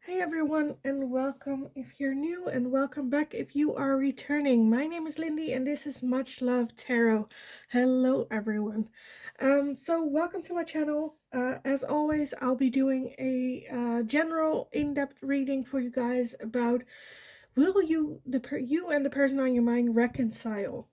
Hey everyone, and welcome if you're new, and welcome back if you are returning. My name is Lindy, and this is Much Love Tarot. Hello everyone. So welcome to my channel. As always, I'll be doing a general in-depth reading for you guys about will you and the person on your mind reconcile.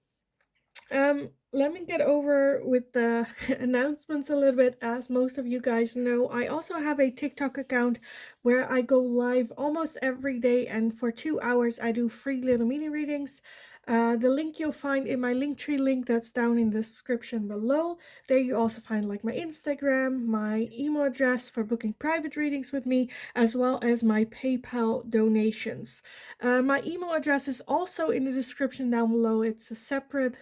Let me get over with the announcements a little bit. As most of you guys know, I also have a TikTok account where I go live almost every day, and for 2 hours I do free little mini readings. The link you'll find in my Linktree link that's down in the description below. There you also find like my Instagram, my email address for booking private readings with me, as well as my PayPal donations. My email address is also in the description down below. It's a separate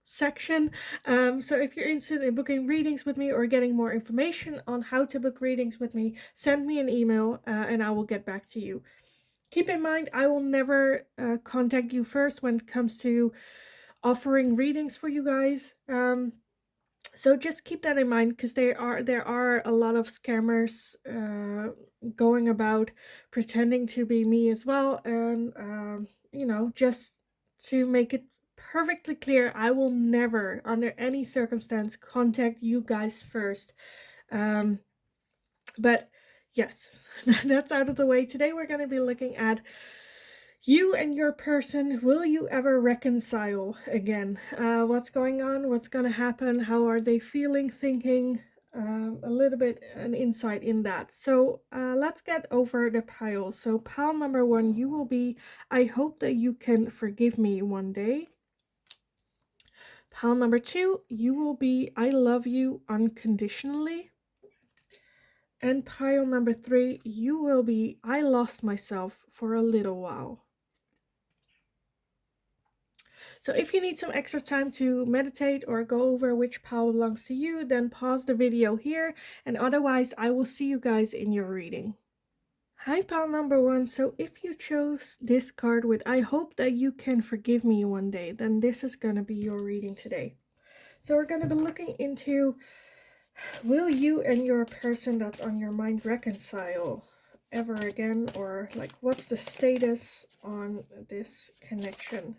section. So if you're interested in booking readings with me or getting more information on how to book readings with me, send me an email and I will get back to you. Keep in mind, I will never contact you first when it comes to offering readings for you guys. So just keep that in mind, because there are a lot of scammers going about pretending to be me as well, and just to make it perfectly clear, I will never under any circumstance contact you guys first. But yes, that's out of the way. Today we're going to be looking at you and your person. Will you ever reconcile again? What's going on? What's going to happen? How are they feeling, thinking? A little bit an insight in that. So let's get over the pile. So pile number one, you will be, I hope that you can forgive me one day. Pile number two, you will be, I love you unconditionally. And pile number three, you will be, I lost myself for a little while. So if you need some extra time to meditate or go over which pile belongs to you, then pause the video here, and otherwise I will see you guys in your reading. Hi, pile number one. So if you chose this card with I hope that you can forgive me one day, then this is going to be your reading today. So we're going to be looking into, will you and your person that's on your mind reconcile ever again, or like what's the status on this connection?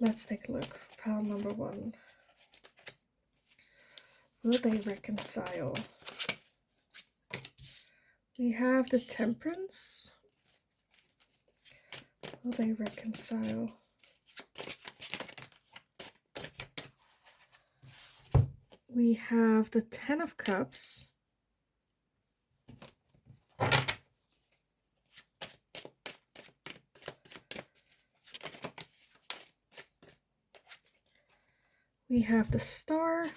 Let's take a look. Pile number one. Will they reconcile? We have the Temperance. Will they reconcile? We have the Ten of Cups. We have the Star,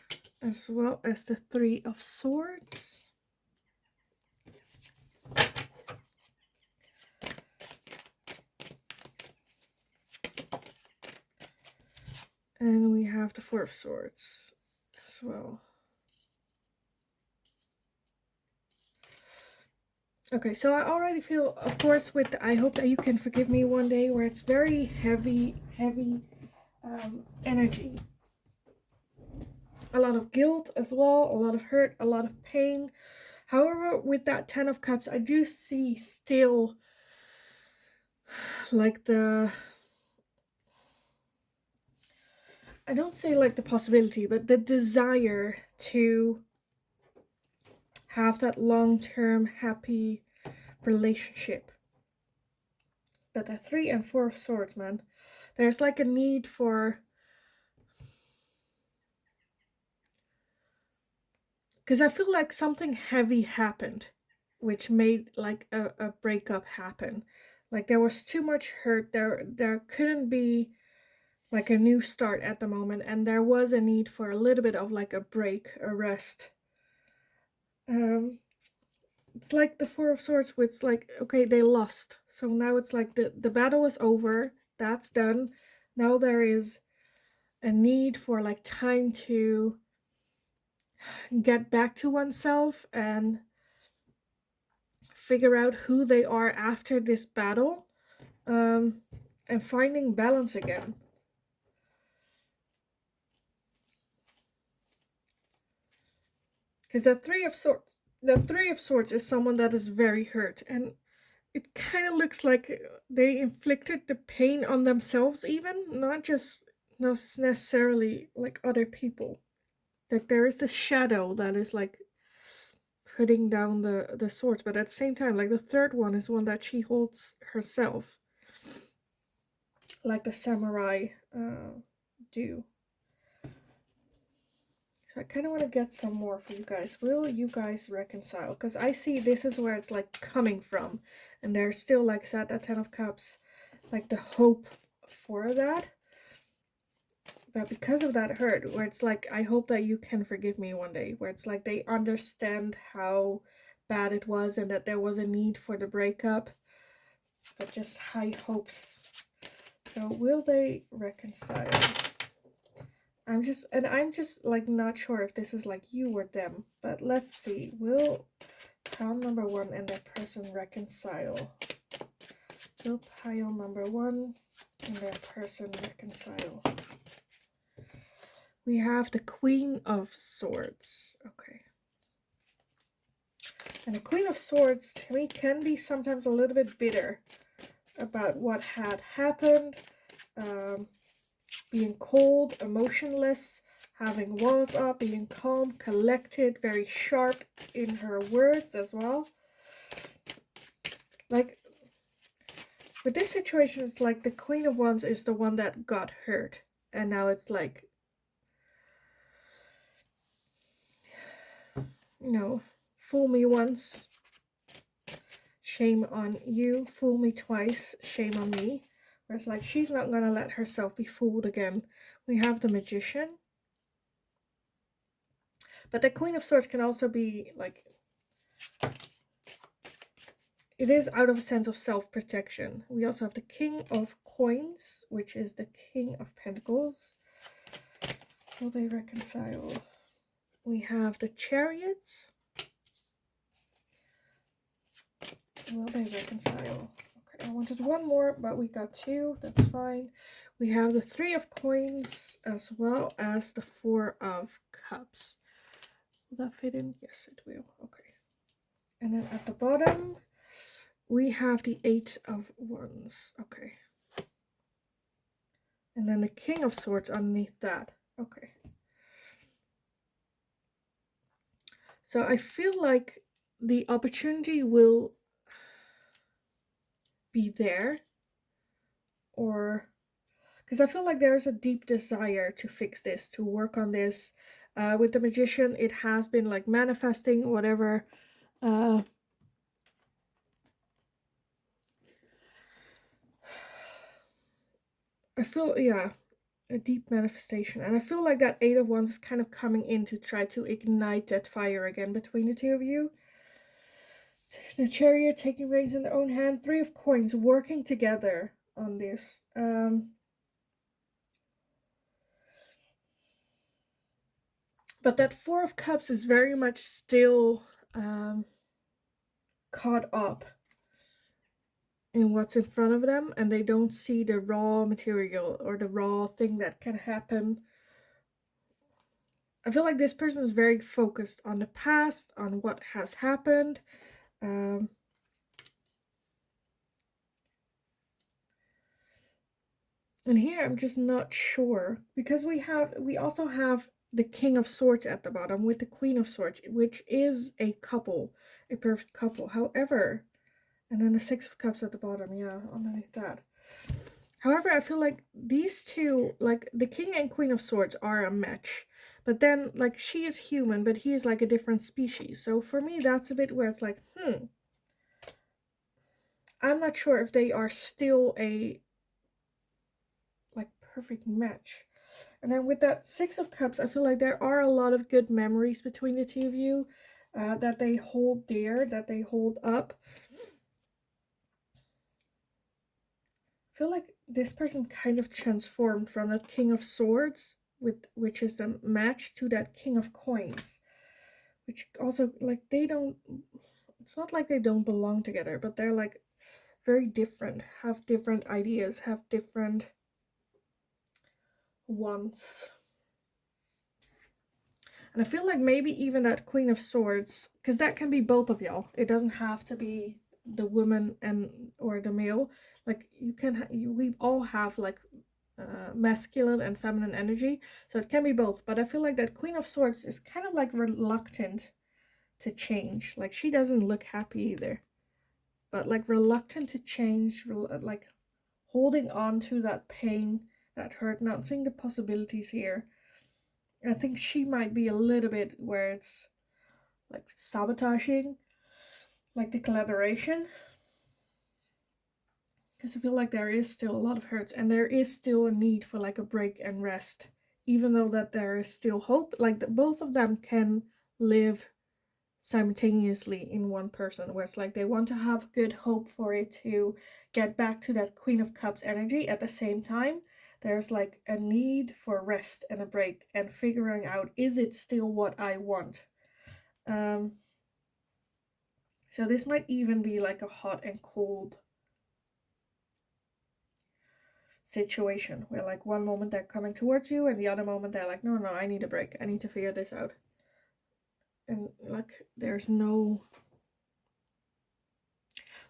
as well as the Three of Swords. And we have the Four of Swords as well. Okay, so I already feel, of course, with the I hope that you can forgive me one day, where it's very heavy energy. A lot of guilt as well, a lot of hurt, a lot of pain. However, with that Ten of Cups, I do see still like the, I don't say like the possibility, but the desire to have that long-term happy relationship. But the Three and Four of Swords, man, there's like a need for, because I feel like something heavy happened, which made like a breakup happen. Like there was too much hurt. There couldn't be like a new start at the moment, and there was a need for a little bit of like a break, a rest. It's like the Four of Swords, which it's like, okay, they lost, so now it's like the battle is over, that's done. Now there is a need for like time to get back to oneself and figure out who they are after this battle, and finding balance again. Because that Three of Swords, the Three of Swords is someone that is very hurt, and it kind of looks like they inflicted the pain on themselves, even not just not necessarily like other people. Like there is this shadow that is like putting down the swords, but at the same time, like the third one is one that she holds herself, like the samurai do. So I kind of want to get some more for you guys. Will you guys reconcile? Because I see this is where it's like coming from. And there's still, like I said, that Ten of Cups, like the hope for that. But because of that hurt, where it's like, I hope that you can forgive me one day. Where it's like they understand how bad it was and that there was a need for the breakup. But just high hopes. So will they reconcile? I'm just like not sure if this is like you or them, but let's see. Will pile number one and their person reconcile? Will pile number one and their person reconcile? We have the Queen of Swords. Okay. And the Queen of Swords to me can be sometimes a little bit bitter about what had happened. Being cold, emotionless, having walls up, being calm, collected, very sharp in her words as well. Like, with this situation, it's like the Queen of Wands is the one that got hurt. And now it's like, you know, fool me once, shame on you. Fool me twice, shame on me. Where it's like, she's not going to let herself be fooled again. We have the Magician. But the Queen of Swords can also be like, it is out of a sense of self-protection. We also have the King of Coins, which is the King of Pentacles. Will they reconcile? We have the Chariots. Will they reconcile? Okay, I wanted one more, but we got two. That's fine. We have the Three of Coins as well as the Four of Cups. Will that fit in? Yes, it will. Okay. And then at the bottom, we have the Eight of Wands. Okay. And then the King of Swords underneath that. Okay. So I feel like the opportunity will be there, or because I feel like there's a deep desire to fix this, to work on this. With the Magician, it has been like manifesting whatever. I feel, yeah, a deep manifestation. And I feel like that Eight of Wands is kind of coming in to try to ignite that fire again between the two of you. The Chariot taking reins in their own hand. Three of Coins working together on this. But that Four of Cups is very much still caught up in what's in front of them, and they don't see the raw material or the raw thing that can happen. I feel like this person is very focused on the past, on what has happened. And here I'm just not sure, because we also have the King of Swords at the bottom with the Queen of Swords, which is a couple, a perfect couple. However, and then the Six of Cups at the bottom, yeah, underneath that. However, I feel like these two, like the King and Queen of Swords, are a match. But then, like, she is human, but he is like a different species. So for me, that's a bit where it's like, I'm not sure if they are still a, like, perfect match. And then with that Six of Cups, I feel like there are a lot of good memories between the two of you that they hold dear, that they hold up. I feel like this person kind of transformed from that King of Swords, which is the match, to that King of Coins, which also, like, they don't, it's not like they don't belong together, but they're like very different, have different ideas, have different wants. And I feel like maybe even that Queen of Swords, because that can be both of y'all. It doesn't have to be the woman and or the male. Like you can, we all have like masculine and feminine energy, so it can be both. But I feel like that Queen of Swords is kind of like reluctant to change. Like she doesn't look happy either, but like reluctant to change, like holding on to that pain, that hurt, not seeing the possibilities here. I think she might be a little bit where it's like sabotaging like the collaboration, because I feel like there is still a lot of hurts and there is still a need for like a break and rest, even though that there is still hope. Like both of them can live simultaneously in one person, where it's like they want to have good hope for it to get back to that Queen of Cups energy. At the same time, there's like a need for rest and a break and figuring out, is it still what I want? So this might even be like a hot and cold situation where like one moment they're coming towards you and the other moment they're like, no, I need a break, I need to figure this out. And like there's no,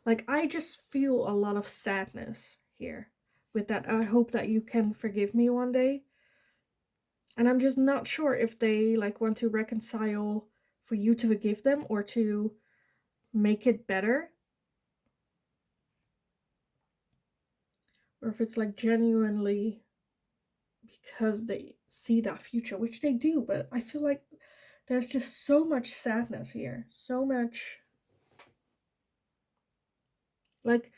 like I just feel a lot of sadness here with that. I hope that you can forgive me one day. And I'm just not sure if they like want to reconcile for you to forgive them or to make it better, or if it's like genuinely because they see that future, which they do. But I feel like there's just so much sadness here, so much, like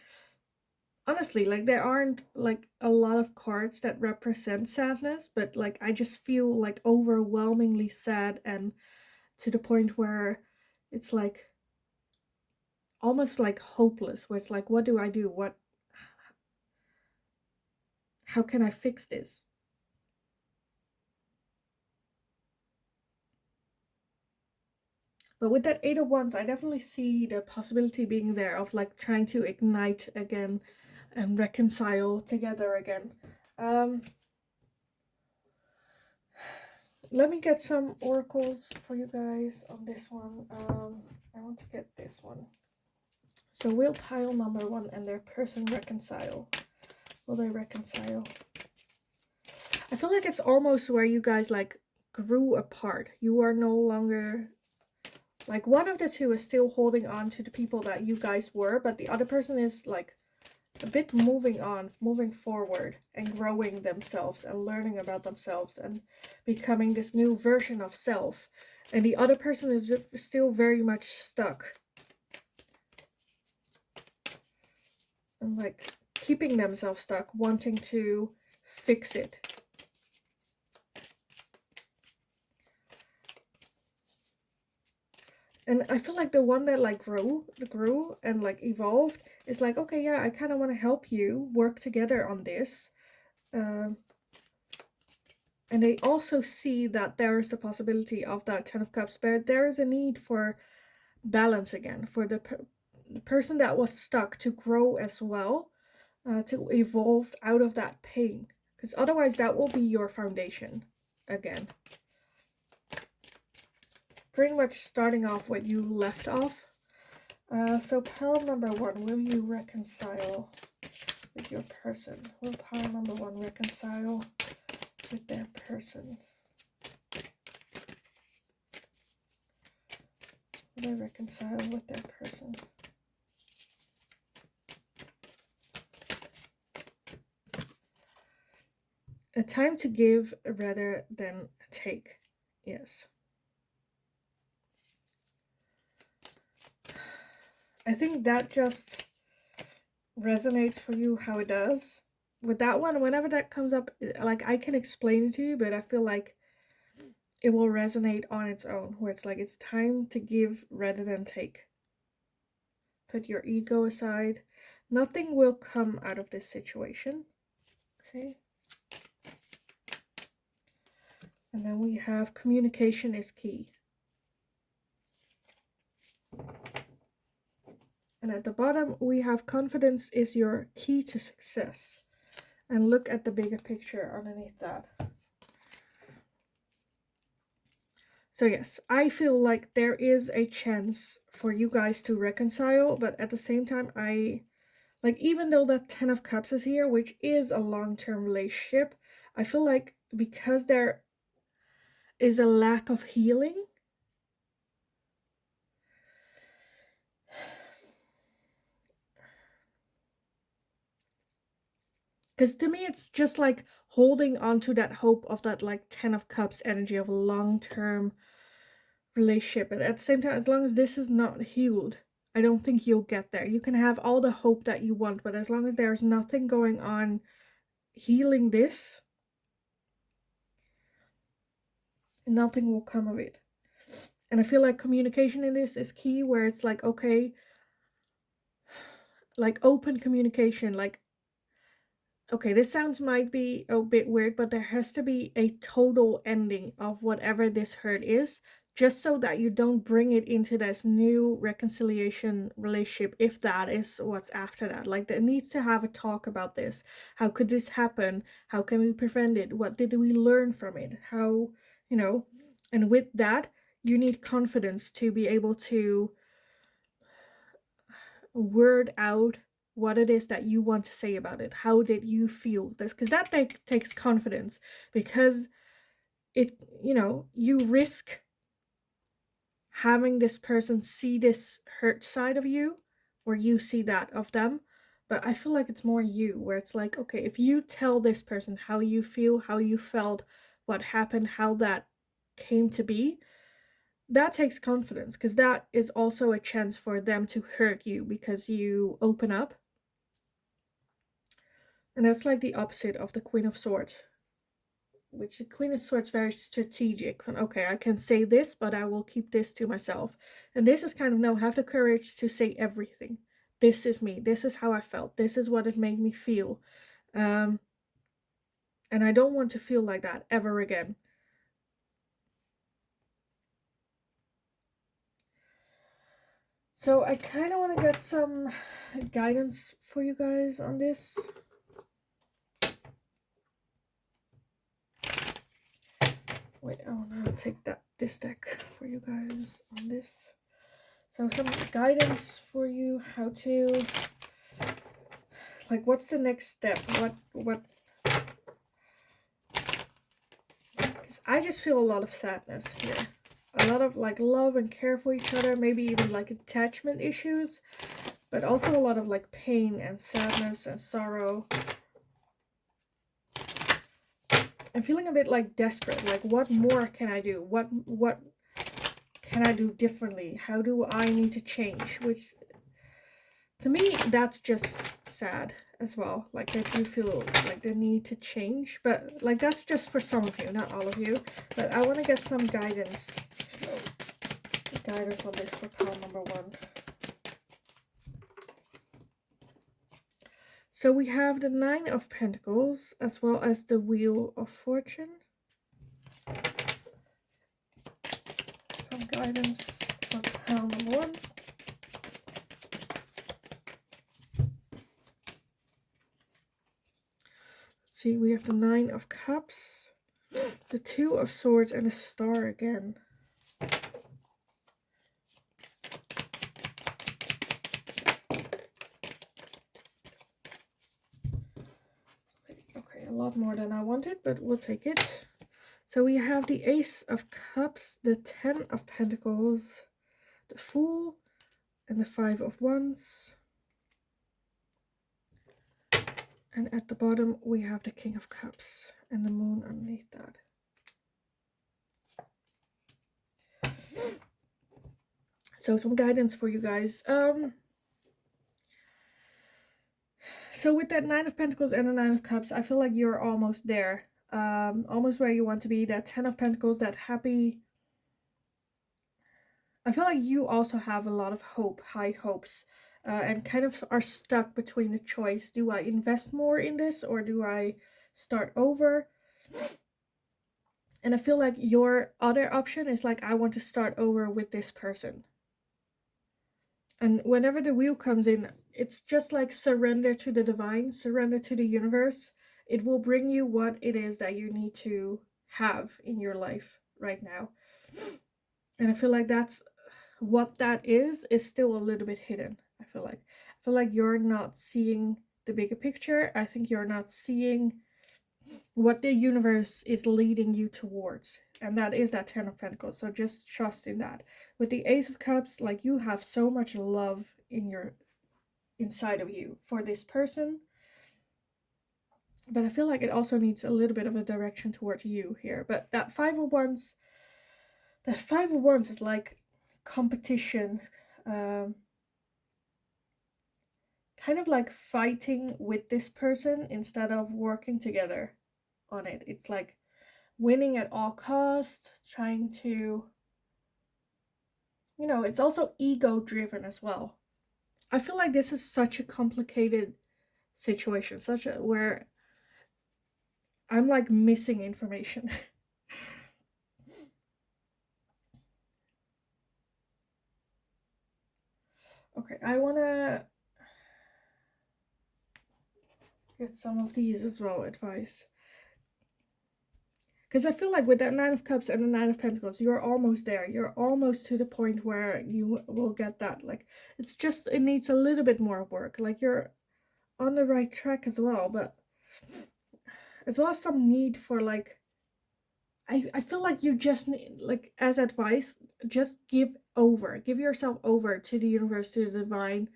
honestly, like there aren't like a lot of cards that represent sadness, but like I just feel like overwhelmingly sad, and to the point where it's like almost like hopeless, where it's like, what do I do? How can I fix this? But with that Eight of Wands, I definitely see the possibility being there of like trying to ignite again and reconcile together again. Let me get some oracles for you guys on this one. I want to get this one. So will pile number one and their person reconcile? Will they reconcile? I feel like it's almost where you guys like grew apart. You are no longer, like one of the two is still holding on to the people that you guys were, but the other person is like a bit moving on, moving forward and growing themselves and learning about themselves and becoming this new version of self. And the other person is still very much stuck and like keeping themselves stuck, wanting to fix it. And I feel like the one that like grew and like evolved is like, okay, yeah, I kind of want to help you work together on this. And they also see that there is the possibility of that Ten of Cups, but there is a need for balance again, for the person that was stuck to grow as well, to evolve out of that pain, because otherwise that will be your foundation again. Pretty much starting off what you left off. So pile number one, will you reconcile with your person? Will pile number one reconcile with their person? Will they reconcile with their person? A time to give rather than take. Yes. I think that just resonates for you how it does. With that one, whenever that comes up, like I can explain it to you, but I feel like it will resonate on its own, where it's like it's time to give rather than take. Put your ego aside. Nothing will come out of this situation. Okay. And then we have communication is key. And at the bottom, we have confidence is your key to success. And look at the bigger picture underneath that. So yes, I feel like there is a chance for you guys to reconcile, but at the same time, even though that 10 of Cups is here, which is a long-term relationship, I feel like because there is a lack of healing, because to me it's just like holding on to that hope of that like 10 of Cups energy of a long-term relationship. But at the same time, as long as this is not healed, I don't think you'll get there. You can have all the hope that you want, but as long as there's nothing going on healing this, nothing will come of it. And I feel like communication in this is key, where it's like, okay, like open communication, like, okay, this sounds might be a bit weird, but there has to be a total ending of whatever this hurt is, just so that you don't bring it into this new reconciliation relationship, if that is what's after that. Like, there needs to have a talk about this. How could this happen? How can we prevent it? What did we learn from it? How, you know, and with that, you need confidence to be able to word out what it is that you want to say about it. How did you feel this? Because that takes confidence, because it, you risk having this person see this hurt side of you, or you see that of them. But I feel like it's more you, where it's like, okay, if you tell this person how you feel, how you felt, what happened, how that came to be, that takes confidence, because that is also a chance for them to hurt you because you open up. And that's like the opposite of the Queen of Swords, which the Queen of Swords very strategic. Okay, I can say this, but I will keep this to myself. And this is kind of, no, have the courage to say everything. This is me. This is how I felt. This is what it made me feel. And I don't want to feel like that ever again. So I kind of want to get some guidance for you guys on this. Wait, I want to take this deck for you guys on this. So some guidance for you, how to, like, what's the next step? What? Because I just feel a lot of sadness here. A lot of like love and care for each other, maybe even like attachment issues, but also a lot of like pain and sadness and sorrow. I'm feeling a bit like desperate, like what more can I do? What can I do differently? How do I need to change? Which to me, that's just sad as well. Like that you feel like the need to change, but like that's just for some of you, not all of you. But I want to get some guidance on this for pile number 1. So we have the 9 of Pentacles as well as the Wheel of Fortune. Some guidance for pile number 1. Let's see, we have the 9 of Cups, the 2 of Swords, and a Star again. Okay, a lot more than I wanted, but we'll take it. So we have the Ace of Cups, the 10 of Pentacles, the Fool, and the 5 of Wands. And at the bottom, we have the King of Cups and the Moon underneath that. So some guidance for you guys. So with that 9 of Pentacles and the 9 of Cups, I feel like you're almost there. Almost where you want to be. That 10 of Pentacles, that happy. I feel like you also have a lot of hope, high hopes, and kind of are stuck between the choice. Do I invest more in this or do I start over? And I feel like your other option is like, I want to start over with this person. And whenever the wheel comes in, it's just like surrender to the divine, surrender to the universe. It will bring you what it is that you need to have in your life right now. And I feel like that's what that is still a little bit hidden. I feel like you're not seeing the bigger picture. I think you're not seeing what the universe is leading you towards, and that is that 10 of Pentacles. So just trust in that. With the Ace of Cups, like, you have so much love in your inside of you for this person, but I feel like it also needs a little bit of a direction towards you here. But that 5 of Wands is like competition, um kind of like fighting with this person instead of working together on it. It's like winning at all costs, trying to, it's also ego driven as well. I feel like this is such a complicated situation, such a where I'm like missing information. Okay, I want to get some of these as well, advice. Because I feel like with that 9 of Cups and the 9 of Pentacles, you're almost there. You're almost to the point where you will get that. Like, it needs a little bit more work. Like, you're on the right track as well, but as well as some need for, like, I feel like you just need, like, as advice, just give yourself over to the universe, to the divine.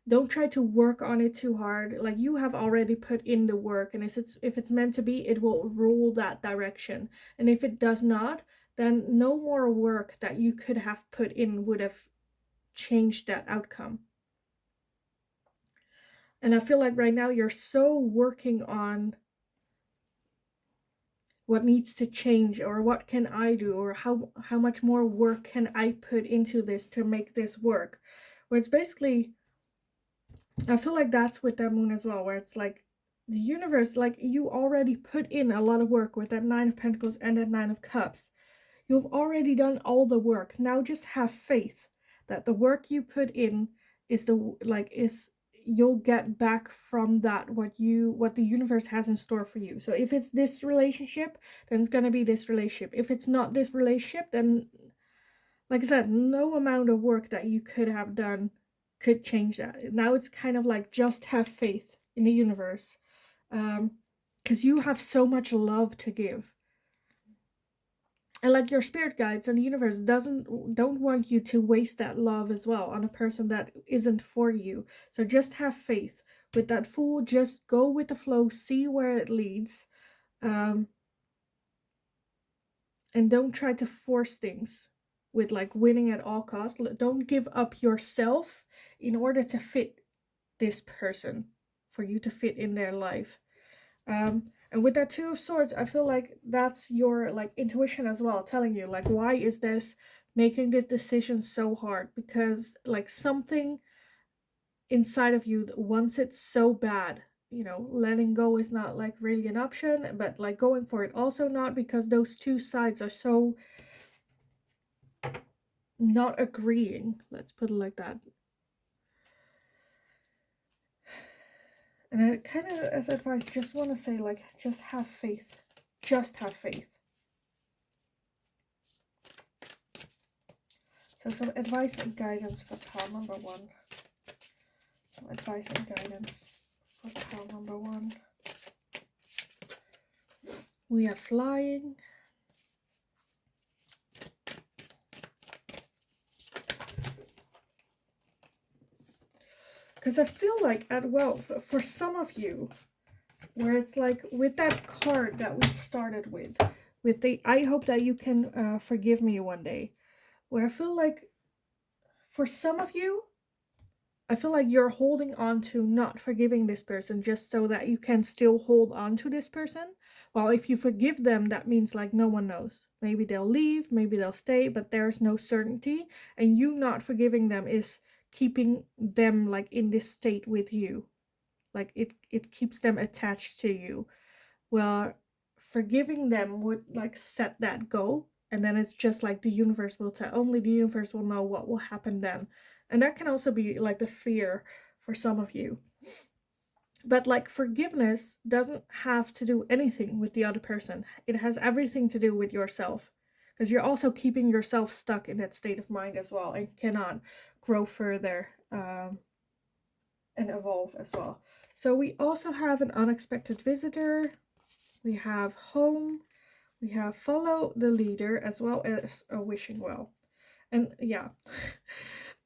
Don't try to work on it too hard. Like, you have already put in the work, and if it's meant to be, it will rule that direction. And if it does not, then no more work that you could have put in would have changed that outcome. And I feel like right now you're so working on what needs to change, or what can I do, or how much more work can I put into this to make this work, where it's basically, I feel like that's with that moon as well, where it's like the universe, like, you already put in a lot of work with that 9 of Pentacles and that 9 of Cups. You've already done all the work. Now just have faith that the work you put in is you'll get back from that what the universe has in store for you. So if it's this relationship, then it's gonna be this relationship. If it's not this relationship, then, like I said, no amount of work that you could have done could change that. Now it's kind of like, just have faith in the universe, because you have so much love to give. And like, your spirit guides and the universe don't want you to waste that love as well on a person that isn't for you. So just have faith. With that Fool, just go with the flow, see where it leads, and don't try to force things with, like, winning at all costs. Don't give up yourself in order to fit this person, for you to fit in their life. And with that 2 of Swords, I feel like that's your, like, intuition as well, telling you, like, why is this making this decision so hard? Because, like, something inside of you wants it so bad. Letting go is not, like, really an option, but, like, going for it also not, because those two sides are so not agreeing. Let's put it like that. And I kind of, as advice, just want to say, like, just have faith. Just have faith. So some advice and guidance for pile number 1. Some advice and guidance for pile number 1. We are flying. Because I feel like, for some of you, where it's like, with that card that we started with the I hope that you can forgive me one day, where I feel like, for some of you, I feel like you're holding on to not forgiving this person just so that you can still hold on to this person. Well, if you forgive them, that means, like, no one knows. Maybe they'll leave, maybe they'll stay, but there's no certainty. And you not forgiving them is keeping them, like, in this state with you. Like, it keeps them attached to you. Well, forgiving them would, like, set that go. And then it's just like the universe will tell, only the universe will know what will happen then. And that can also be, like, the fear for some of you. But, like, forgiveness doesn't have to do anything with the other person. It has everything to do with yourself. because you're also keeping yourself stuck in that state of mind as well and cannot grow further and evolve as well. So we also have an unexpected visitor, we have home, we have follow the leader, as well as a wishing well. And yeah,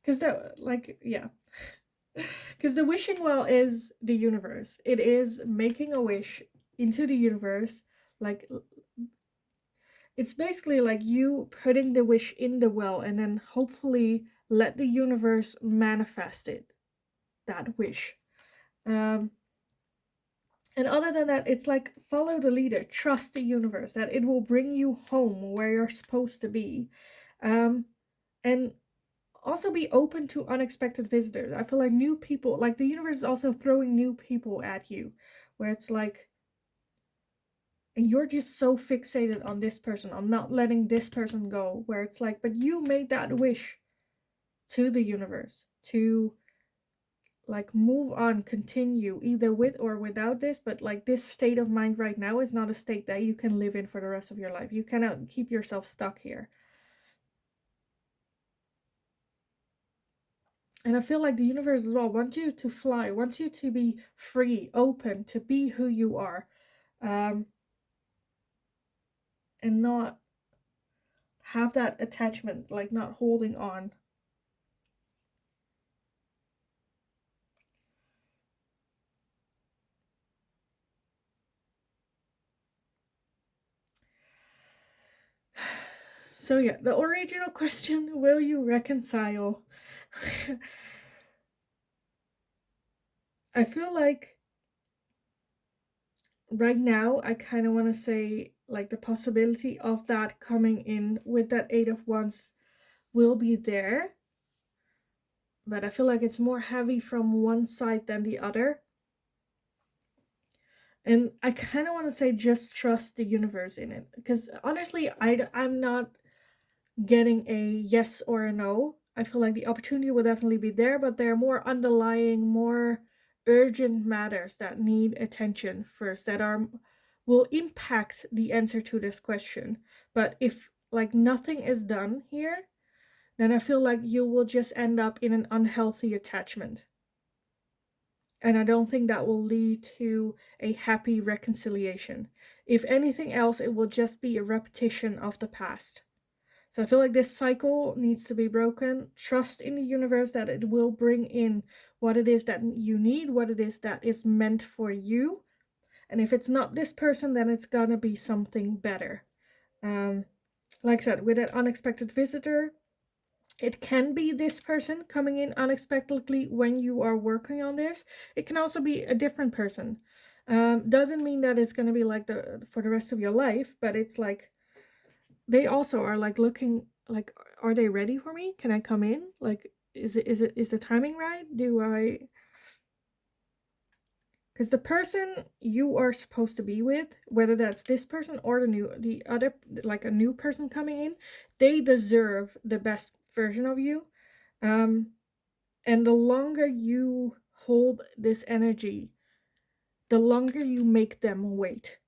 because that, like, yeah. Because the wishing well is the universe. It is making a wish into the universe. Like, it's basically like you putting the wish in the well and then hopefully let the universe manifest it, that wish. And other than that, it's like follow the leader, trust the universe that it will bring you home where you're supposed to be. And also be open to unexpected visitors. I feel like new people, like the universe is also throwing new people at you, where it's like, and you're just so fixated on this person, on not letting this person go, where it's like, but you made that wish to the universe to like move on, continue either with or without this, but like this state of mind right now is not a state that you can live in for the rest of your life. You cannot keep yourself stuck here. And I feel like the universe as well wants you to fly, wants you to be free, open, to be who you are. And not have that attachment, like not holding on. So yeah, the original question, will you reconcile? I feel like right now I kind of want to say like the possibility of that coming in with that Eight of Wands will be there, but I feel like it's more heavy from one side than the other. And I kind of want to say just trust the universe in it, because honestly I'm not getting a yes or a no. I feel like the opportunity will definitely be there, but there are more underlying, more urgent matters that need attention first, that are will impact the answer to this question. But if like nothing is done here, then I feel like you will just end up in an unhealthy attachment. And I don't think that will lead to a happy reconciliation. If anything else, it will just be a repetition of the past. So I feel like this cycle needs to be broken. Trust in the universe that it will bring in what it is that you need, what it is that is meant for you. And if it's not this person, then it's gonna be something better. Like I said, with an unexpected visitor, it can be this person coming in unexpectedly when you are working on this. It can also be a different person. Doesn't mean that it's gonna be like for the rest of your life, but it's like they also are like looking like, are they ready for me? Can I come in? Like, is the timing right? Because the person you are supposed to be with, whether that's this person or the other, like a new person coming in, they deserve the best version of you. And the longer you hold this energy, the longer you make them wait.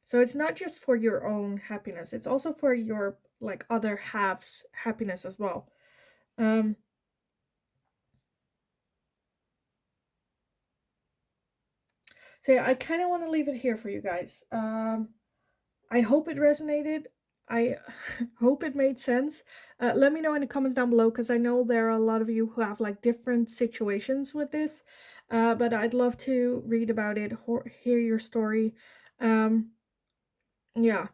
So it's not just for your own happiness, it's also for your like other half's happiness as well. Um so yeah, I kind of want to leave it here for you guys. I hope it resonated. I hope it made sense. Let me know in the comments down below, because I know there are a lot of you who have like different situations with this. But I'd love to read about it, hear your story. Yeah.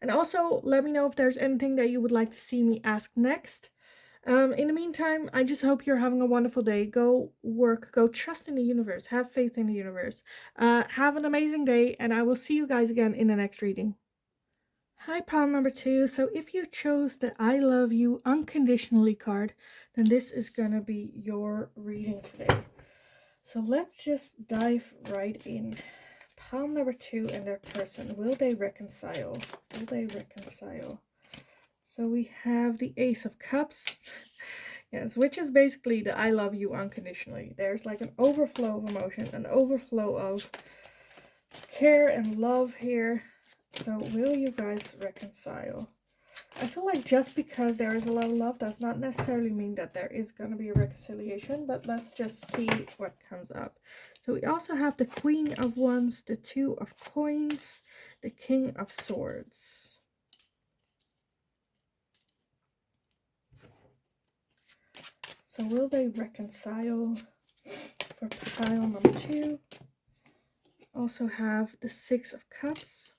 And also let me know if there's anything that you would like to see me ask next. In the meantime, I just hope you're having a wonderful day. Go work, go trust in the universe, have faith in the universe. Have an amazing day, and I will see you guys again in the next reading. Hi, pile number 2. So if you chose the I love you unconditionally card, then this is gonna be your reading today. So let's just dive right in. Pile number 2 and their person. Will they reconcile? Will they reconcile? So we have the Ace of Cups. Yes, which is basically the I love you unconditionally. There's like an overflow of emotion, an overflow of care and love here. So will you guys reconcile? I feel like just because there is a lot of love does not necessarily mean that there is going to be a reconciliation, but let's just see what comes up. So we also have the Queen of Wands, the Two of Coins, the King of Swords. So will they reconcile for pile number 2? Also have the Six of Cups.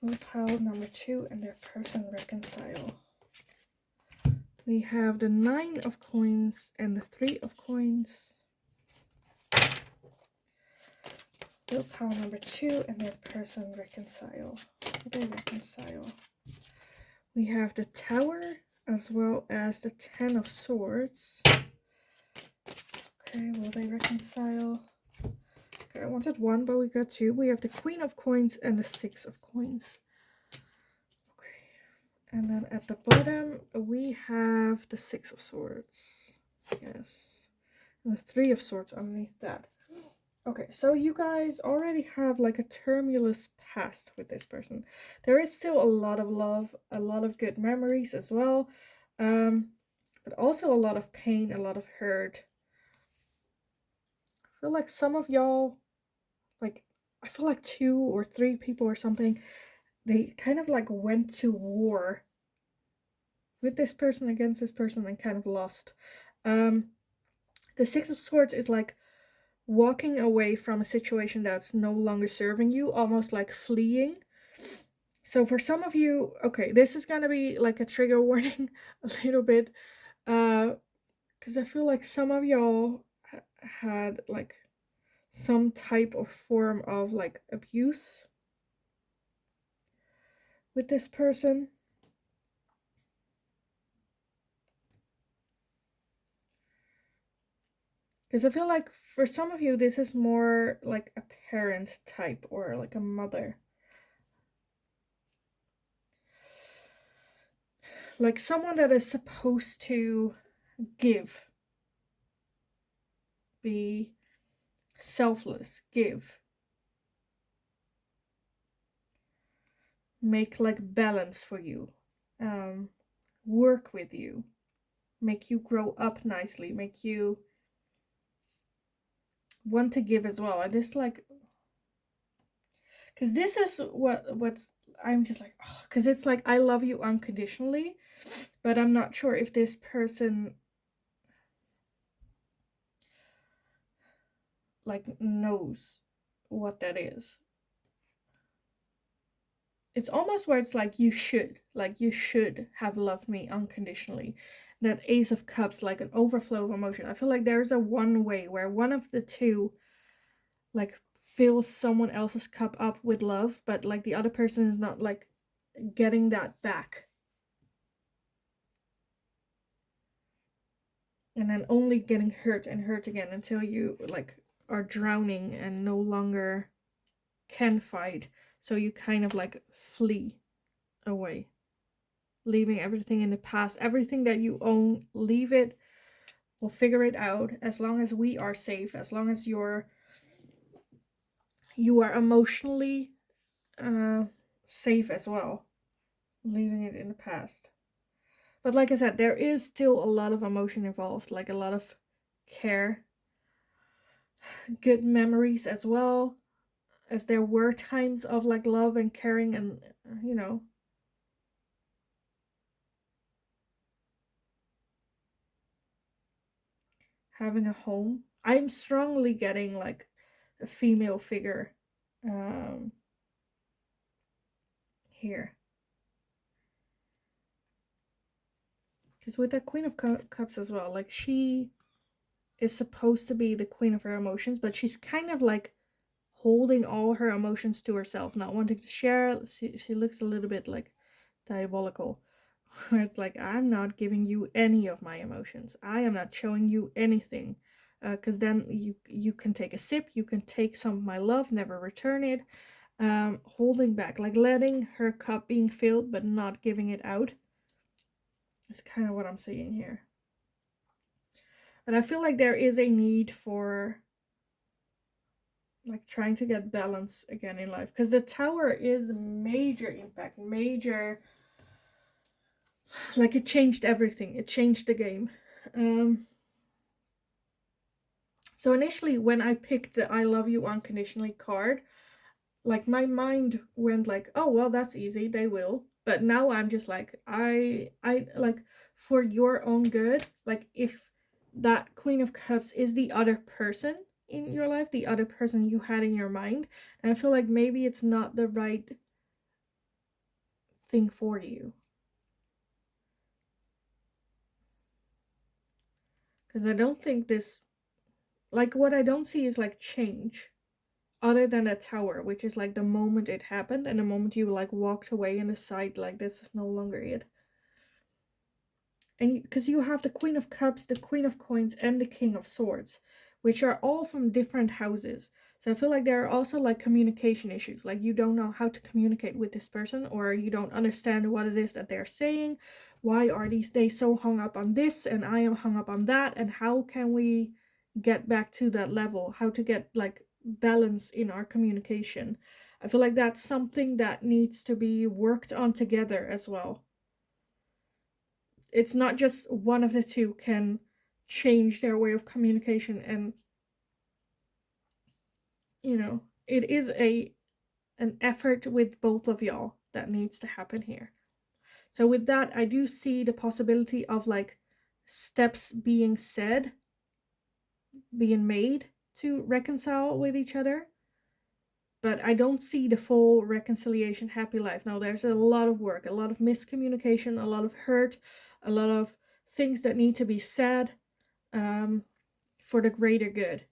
Will pile number 2 and their person reconcile? We have the Nine of Coins and the Three of Coins. Will pile number 2 and their person reconcile? Will they reconcile? We have the Tower as well as the Ten of Swords. Okay, will they reconcile? Okay, I wanted 1, but we got 2. We have the Queen of Coins and the Six of Coins. Okay, and then at the bottom we have the Six of Swords. Yes, and the Three of Swords underneath that. Okay, so you guys already have like a tumultuous past with this person. There is still a lot of love, a lot of good memories as well, but also a lot of pain, a lot of hurt. I feel like some of y'all, like, I feel like 2 or 3 people or something, they kind of like went to war with this person against this person and kind of lost. The Six of Swords is like walking away from a situation that's no longer serving you, almost like fleeing. So for some of you, okay, this is gonna be like a trigger warning a little bit, because I feel like some of y'all had like some type of form of like abuse with this person. Because I feel like for some of you, this is more like a parent type or like a mother. Like someone that is supposed to give. Be selfless, give. Make like balance for you. Work with you. Make you grow up nicely. Make you want to give as well. And this like, because this is what's I'm just like, oh, because it's like I love you unconditionally, but I'm not sure if this person like knows what that is. It's almost where it's like you should have loved me unconditionally. That Ace of Cups, like an overflow of emotion. I feel like there's a one way where one of the two like fills someone else's cup up with love, but like the other person is not like getting that back. And then only getting hurt and hurt again until you like are drowning and no longer can fight. So you kind of like flee away, leaving everything in the past. Everything that you own, leave it. We'll figure it out as long as we are safe, as long as you are emotionally safe as well, leaving it in the past. But like I said, there is still a lot of emotion involved, like a lot of care, good memories as well, as there were times of like love and caring and, you know, having a home. I'm strongly getting like a female figure here. Because with that Queen of Cups as well, like she is supposed to be the queen of her emotions, but she's kind of like holding all her emotions to herself, not wanting to share. She looks a little bit like diabolical. Where it's like, I'm not giving you any of my emotions. I am not showing you anything. Because then you can take a sip, you can take some of my love, never return it. Holding back, like letting her cup being filled but not giving it out. Is kind of what I'm seeing here. But I feel like there is a need for like trying to get balance again in life, because the Tower is major impact, major, like it changed everything. It changed the game. So initially when I picked the I love you unconditionally card, like my mind went like, oh well, that's easy, they will. But now I'm just like, I like, for your own good, like if that Queen of Cups is the other person in your life, the other person you had in your mind, and I feel like maybe it's not the right thing for you. Because I don't think this, like what I don't see is like change other than a Tower, which is like the moment it happened and the moment you like walked away and decide like this is no longer it. And because you have the Queen of Cups, the Queen of Coins, and the King of Swords, which are all from different houses. So I feel like there are also like communication issues, like you don't know how to communicate with this person, or you don't understand what it is that they're saying. Why are they so hung up on this and I am hung up on that, and how can we get back to that level? How to get like balance in our communication? I feel like that's something that needs to be worked on together as well. It's not just one of the two can change their way of communication, and it is an effort with both of y'all that needs to happen here. So with that, I do see the possibility of like steps being said, being made to reconcile with each other, but I don't see the full reconciliation happy life. Now there's a lot of work, a lot of miscommunication, a lot of hurt, a lot of things that need to be said for the greater good.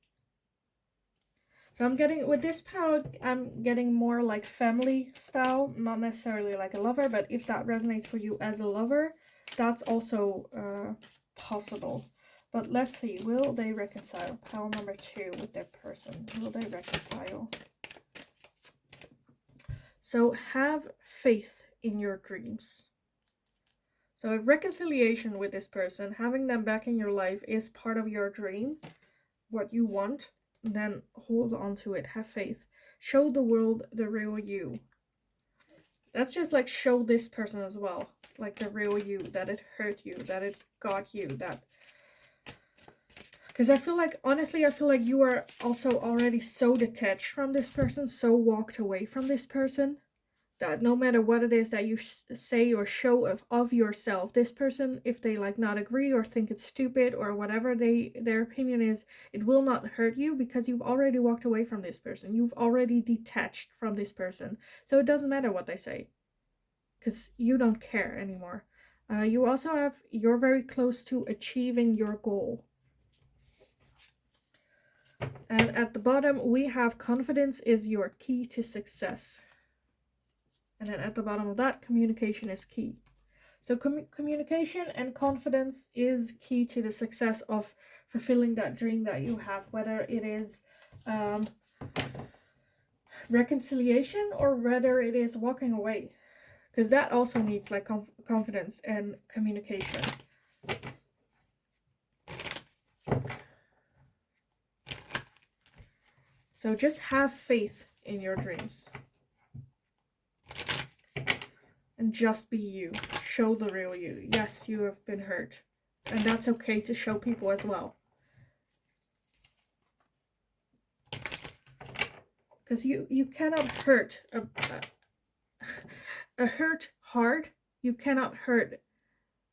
So I'm getting, with this power, I'm getting more like family style, not necessarily like a lover, but if that resonates for you as a lover, that's also possible. But let's see, will they reconcile? Power number 2 with their person. Will they reconcile? So have faith in your dreams. So if reconciliation with this person, having them back in your life, is part of your dream, what you want, then hold on to it. Have faith. Show the world the real you. That's just like show this person as well, like the real you, that it hurt you, that it got you, that, because I feel like, honestly, I feel like you are also already so detached from this person, so walked away from this person, that no matter what it is that you say or show of yourself, this person, if they like not agree or think it's stupid or whatever their opinion is, it will not hurt you, because you've already walked away from this person. You've already detached from this person. So it doesn't matter what they say, because you don't care anymore. You also have, you're very close to achieving your goal. And at the bottom, we have confidence is your key to success. And then at the bottom of that, communication is key. So communication and confidence is key to the success of fulfilling that dream that you have, whether it is reconciliation or whether it is walking away, because that also needs like confidence and communication. So just have faith in your dreams. And just be you. Show the real you. Yes, you have been hurt. And that's okay to show people as well. Because you cannot hurt a hurt heart. You cannot hurt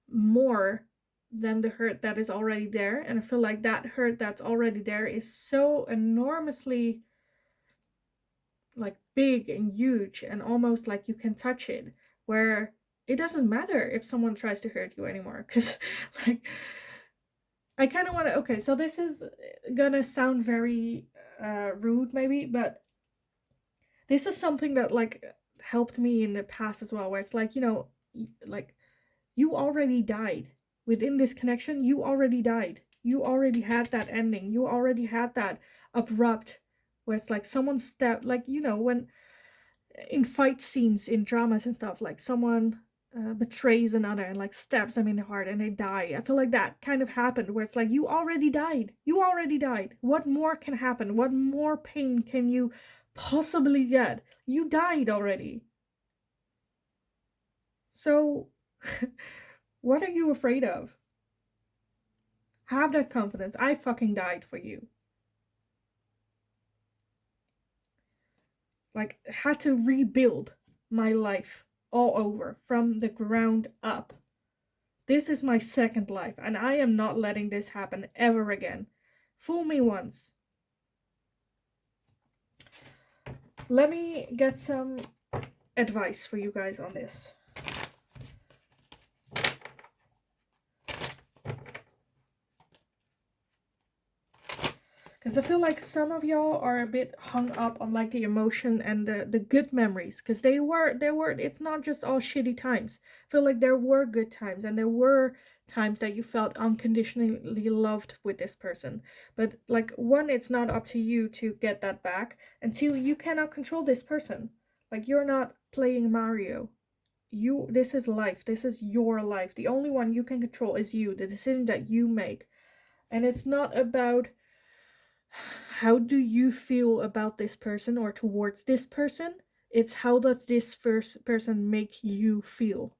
more than the hurt that is already there. And I feel like that hurt that's already there is so enormously like big and huge and almost like you can touch it, where it doesn't matter if someone tries to hurt you anymore. Because like I kind of want to, okay, so this is gonna sound very rude maybe, but this is something that like helped me in the past as well, where it's like, like you already died within this connection. You already died. You already had that ending. You already had that abrupt, where it's like someone stepped, like, when in fight scenes in dramas and stuff, like someone betrays another and like stabs them in the heart and they die. I feel like that kind of happened where it's like, you already died. You already died. What more can happen? What more pain can you possibly get? You died already. So, what are you afraid of? Have that confidence. I fucking died for you. Like, had to rebuild my life all over from the ground up. This is my second life, and I am not letting this happen ever again. Fool me once. Let me get some advice for you guys on this. Because I feel like some of y'all are a bit hung up on like the emotion and the good memories. Because there were, it's not just all shitty times. I feel like there were good times and there were times that you felt unconditionally loved with this person. But like, one, it's not up to you to get that back. And two, you cannot control this person. Like, you're not playing Mario. This is life. This is your life. The only one you can control is you, the decision that you make. And it's not about how do you feel about this person or towards this person. It's how does this first person make you feel.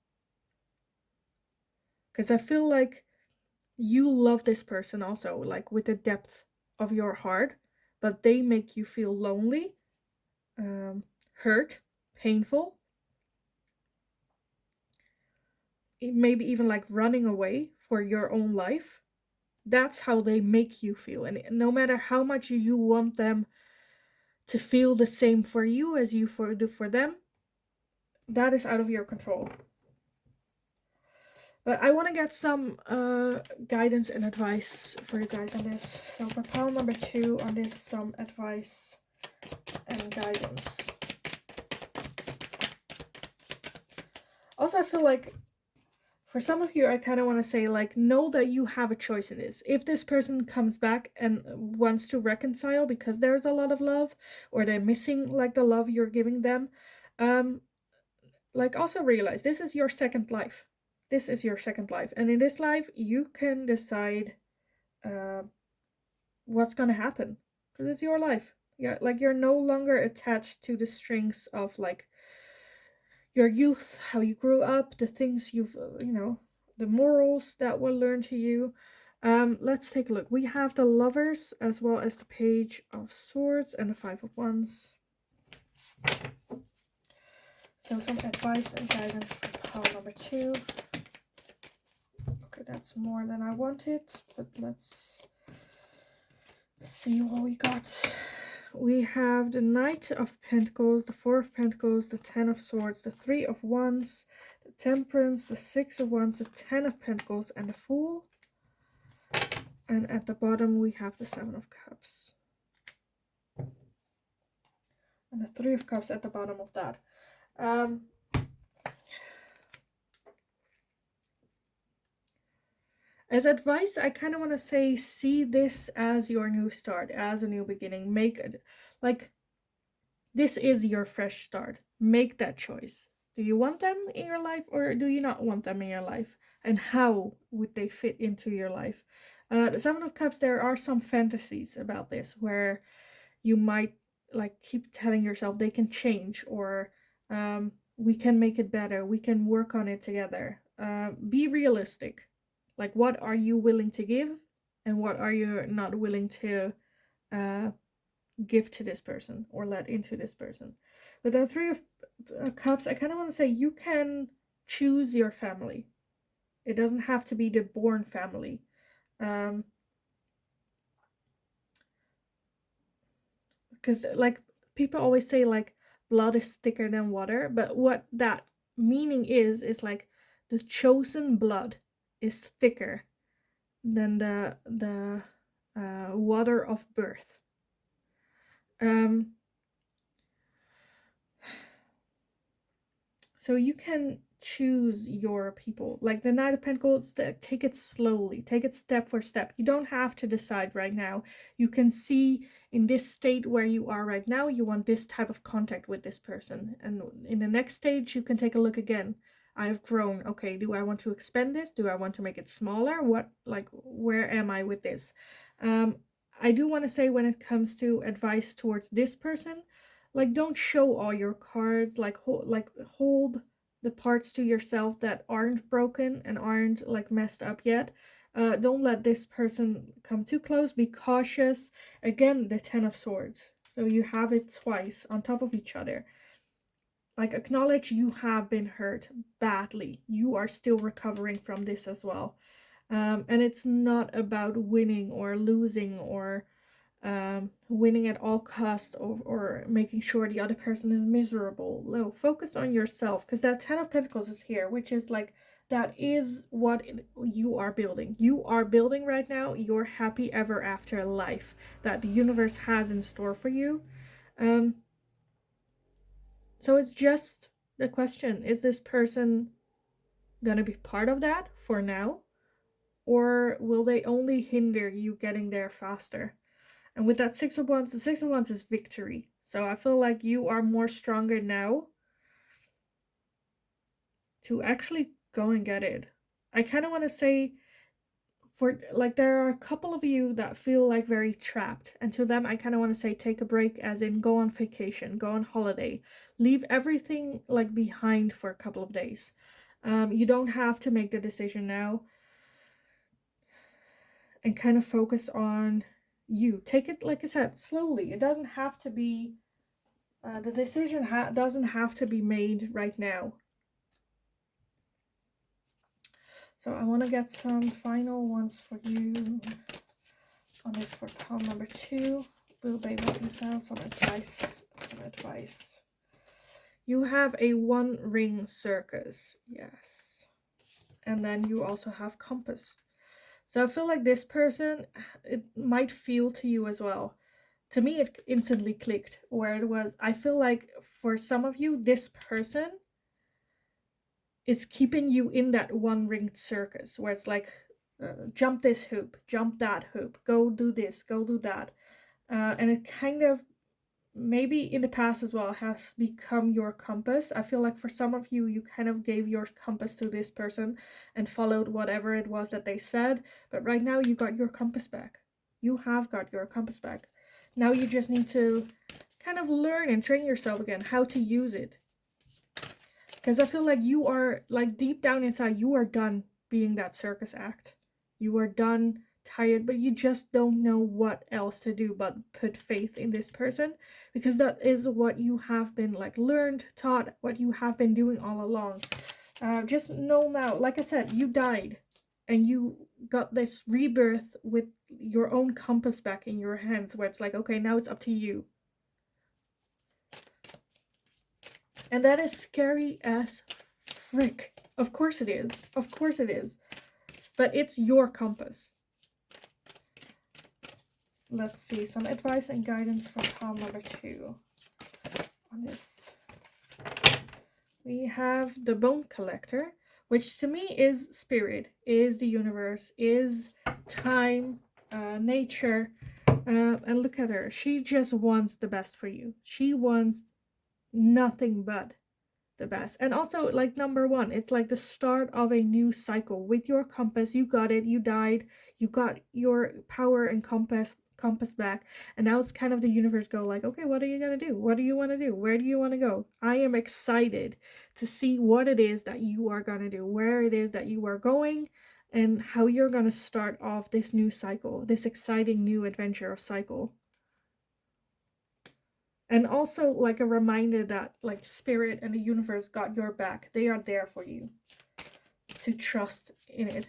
Because I feel like you love this person also, like with the depth of your heart, but they make you feel lonely, hurt, painful, maybe even like running away for your own life. That's how they make you feel. And no matter how much you want them to feel the same for you as you do for them, that is out of your control. But I want to get some guidance and advice for you guys on this. So for pile number 2 on this, some advice and guidance. Also, I feel like for some of you, I kind of want to say, like, know that you have a choice in this. If this person comes back and wants to reconcile because there's a lot of love, or they're missing, like, the love you're giving them, like, also realize this is your second life. This is your second life. And in this life, you can decide what's going to happen. Because it's your life. Yeah, like, you're no longer attached to the strings of, like, your youth, how you grew up, the things you've, the morals that were learned to you. Let's take a look. We have the Lovers as well as the Page of Swords and the Five of Wands. So some advice and guidance for pile number 2. Okay, that's more than I wanted, but let's see what we got. We have the Knight of Pentacles, the Four of Pentacles, the Ten of Swords, the Three of Wands, the Temperance, the Six of Wands, the Ten of Pentacles, and the Fool. And at the bottom we have the Seven of Cups. And the Three of Cups at the bottom of that. As advice, I kind of want to say, see this as your new start, as a new beginning. Make it, like, this is your fresh start. Make that choice. Do you want them in your life or do you not want them in your life? And how would they fit into your life? The Seven of Cups, there are some fantasies about this where you might like keep telling yourself they can change, or we can make it better. We can work on it together. Be realistic. Like, what are you willing to give and what are you not willing to give to this person or let into this person? But the Three of Cups, I kind of want to say you can choose your family. It doesn't have to be the born family. Because like people always say, like, blood is thicker than water, but what that meaning is like the chosen blood is thicker than the water of birth. So you can choose your people. Like the Knight of Pentacles, take it slowly, take it step for step. You don't have to decide right now. You can see in this state where you are right now, you want this type of contact with this person, and in the next stage you can take a look again. I've grown. Okay, do I want to expand this? Do I want to make it smaller? What, like, where am I with this? I do want to say, when it comes to advice towards this person, like, don't show all your cards. Like, hold the parts to yourself that aren't broken and aren't like messed up yet. Don't let this person come too close. Be cautious. Again, the Ten of Swords. So you have it twice on top of each other. Like, acknowledge you have been hurt badly. You are still recovering from this as well. And it's not about winning or losing, or winning at all costs, or making sure the other person is miserable. No, focus on yourself, because that Ten of Pentacles is here, which is like, that is what you are building. You are building right now your happy ever after life that the universe has in store for you. So it's just the question, is this person gonna be part of that for now? Or will they only hinder you getting there faster? And with that Six of Wands, the Six of Wands is victory. So I feel like you are more stronger now to actually go and get it. I kind of want to say, for like, there are a couple of you that feel like very trapped, and to them I kind of want to say, take a break, as in go on vacation, go on holiday, leave everything like behind for a couple of days. You don't have to make the decision now, and kind of focus on you. Take it, like I said, slowly. It doesn't have to be the decision doesn't have to be made right now. So I want to get some final ones for you on this for palm number 2. Will they reconcile? Some advice. You have a 1 ring circus. Yes. And then you also have compass. So I feel like this person, it might feel to you as well. To me, it instantly clicked, where it was, I feel like for some of you, this person is keeping you in that 1 ringed circus, where it's like, jump this hoop, jump that hoop, go do this, go do that. And it kind of, maybe in the past as well, has become your compass. I feel like for some of you, you kind of gave your compass to this person and followed whatever it was that they said. But right now, you got your compass back. You have got your compass back. Now you just need to kind of learn and train yourself again how to use it. Because I feel like you are, like, deep down inside, you are done being that circus act. You are done, tired, but you just don't know what else to do but put faith in this person. Because that is what you have been, like, learned, taught, what you have been doing all along. Just know now, like I said, you died. And you got this rebirth with your own compass back in your hands, where it's like, okay, now it's up to you. And that is scary as frick. Of course it is. Of course it is. But it's your compass. Let's see. Some advice and guidance for palm number 2 on this. We have the Bone Collector, which to me is spirit, is the universe, is time, nature. And look at her. She just wants the best for you. She wants nothing but the best. And also, like, number 1, it's like the start of a new cycle. With your compass, you got it, you died, you got your power and compass back, and now it's kind of the universe go like, okay, what are you gonna do? What do you want to do? Where do you want to go? I am excited to see what it is that you are gonna do, where it is that you are going, and how you're gonna start off this new cycle, this exciting new adventure of cycle. And also, like, a reminder that, like, spirit and the universe got your back. They are there for you. To trust in it.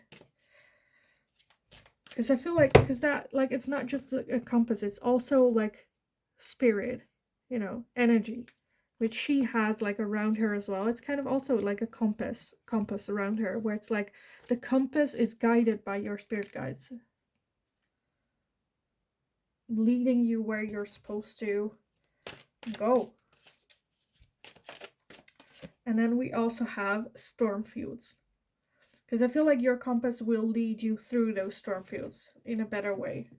Because I feel like, because that, like, it's not just a compass. It's also, like, spirit, you know, energy. Which she has, like, around her as well. It's kind of also like a compass around her. Where it's like, the compass is guided by your spirit guides. Leading you where you're supposed to go. And then we also have storm fields, because I feel like your compass will lead you through those storm fields in a better way.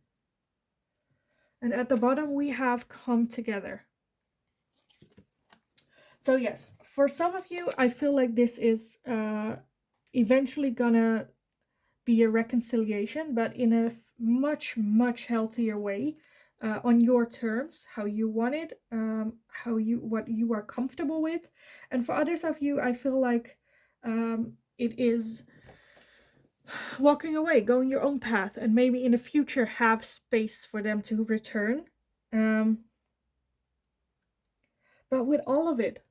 And at the bottom we have come together. So yes, for some of you, I feel like this is eventually gonna be a reconciliation, but in a much, much healthier way, on your terms, how you want it, what you are comfortable with. And for others of you, I feel like it is walking away, going your own path, and maybe in the future have space for them to return. But with all of it,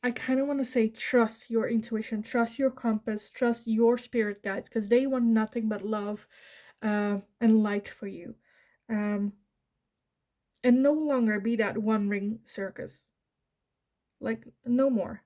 I kind of want to say trust your intuition, trust your compass, trust your spirit guides, because they want nothing but love and light for you. And no longer be that one ring circus. Like, no more.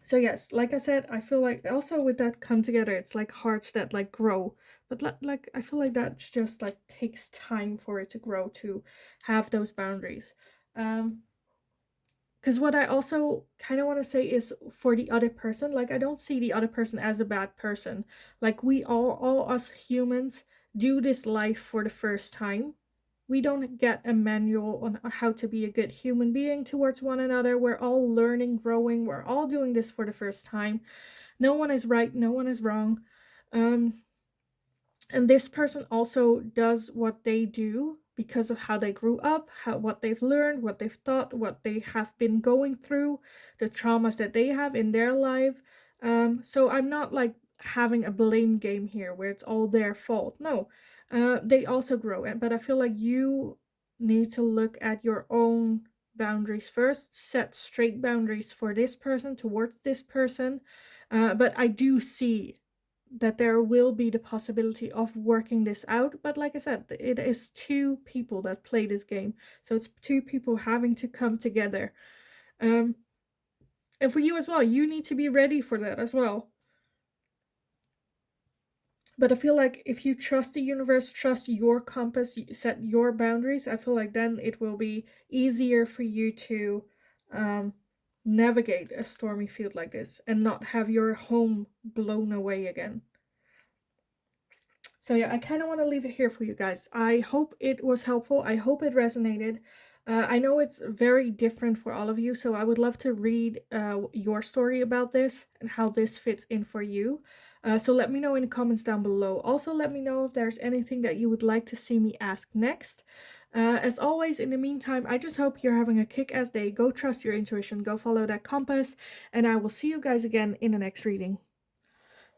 So yes, like I said, I feel like also with that come together, it's like hearts that like grow. But like I feel like that just like takes time for it to grow, to have those boundaries. Because what I also kind of want to say is for the other person, like I don't see the other person as a bad person. Like we all us humans do this life for the first time. We don't get a manual on how to be a good human being towards one another. We're all learning, growing. We're all doing this for the first time. No one is right, no one is wrong. And this person also does what they do because of how they grew up, what they've learned, what they've thought, what they have been going through, the traumas that they have in their life. So I'm not like having a blame game here where it's all their fault. No, they also grow. But I feel like you need to look at your own boundaries first, set straight boundaries for this person, towards this person. But I do see that there will be the possibility of working this out. But like I said, it is two people that play this game. So it's two people having to come together. And for you as well, you need to be ready for that as well. But I feel like if you trust the universe, trust your compass, set your boundaries, I feel like then it will be easier for you to navigate a stormy field like this and not have your home blown away again. So yeah, I kind of want to leave it here for you guys. I hope it was helpful. I hope it resonated. I know it's very different for all of you, so I would love to read your story about this and how this fits in for you. So let me know in the comments down below. Also, let me know if there's anything that you would like to see me ask next. As always, in the meantime, I just hope you're having a kick-ass day. Go trust your intuition, go follow that compass, and I will see you guys again in the next reading.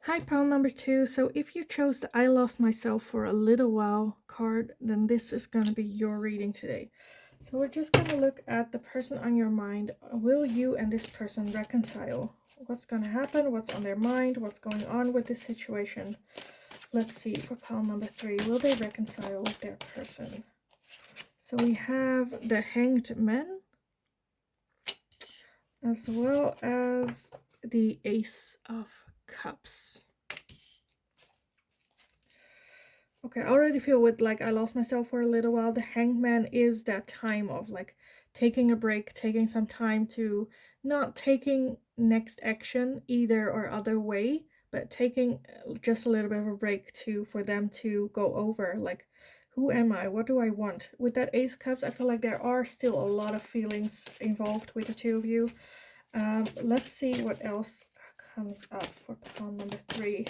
Hi, pile number 2. So if you chose the I lost myself for a little while card, then this is going to be your reading today. So we're just going to look at the person on your mind. Will you and this person reconcile? What's going to happen? What's on their mind? What's going on with this situation? Let's see for pile number 3. Will they reconcile with their person? So we have the Hanged Man, as well as the Ace of Cups. Okay, I already feel with like I lost myself for a little while. The Hanged Man is that time of like taking a break, taking some time to not taking next action either or other way, but taking just a little bit of a break for them to go over like, who am I? What do I want? With that Ace of Cups, I feel like there are still a lot of feelings involved with the two of you. Let's see what else comes up for pile number 3.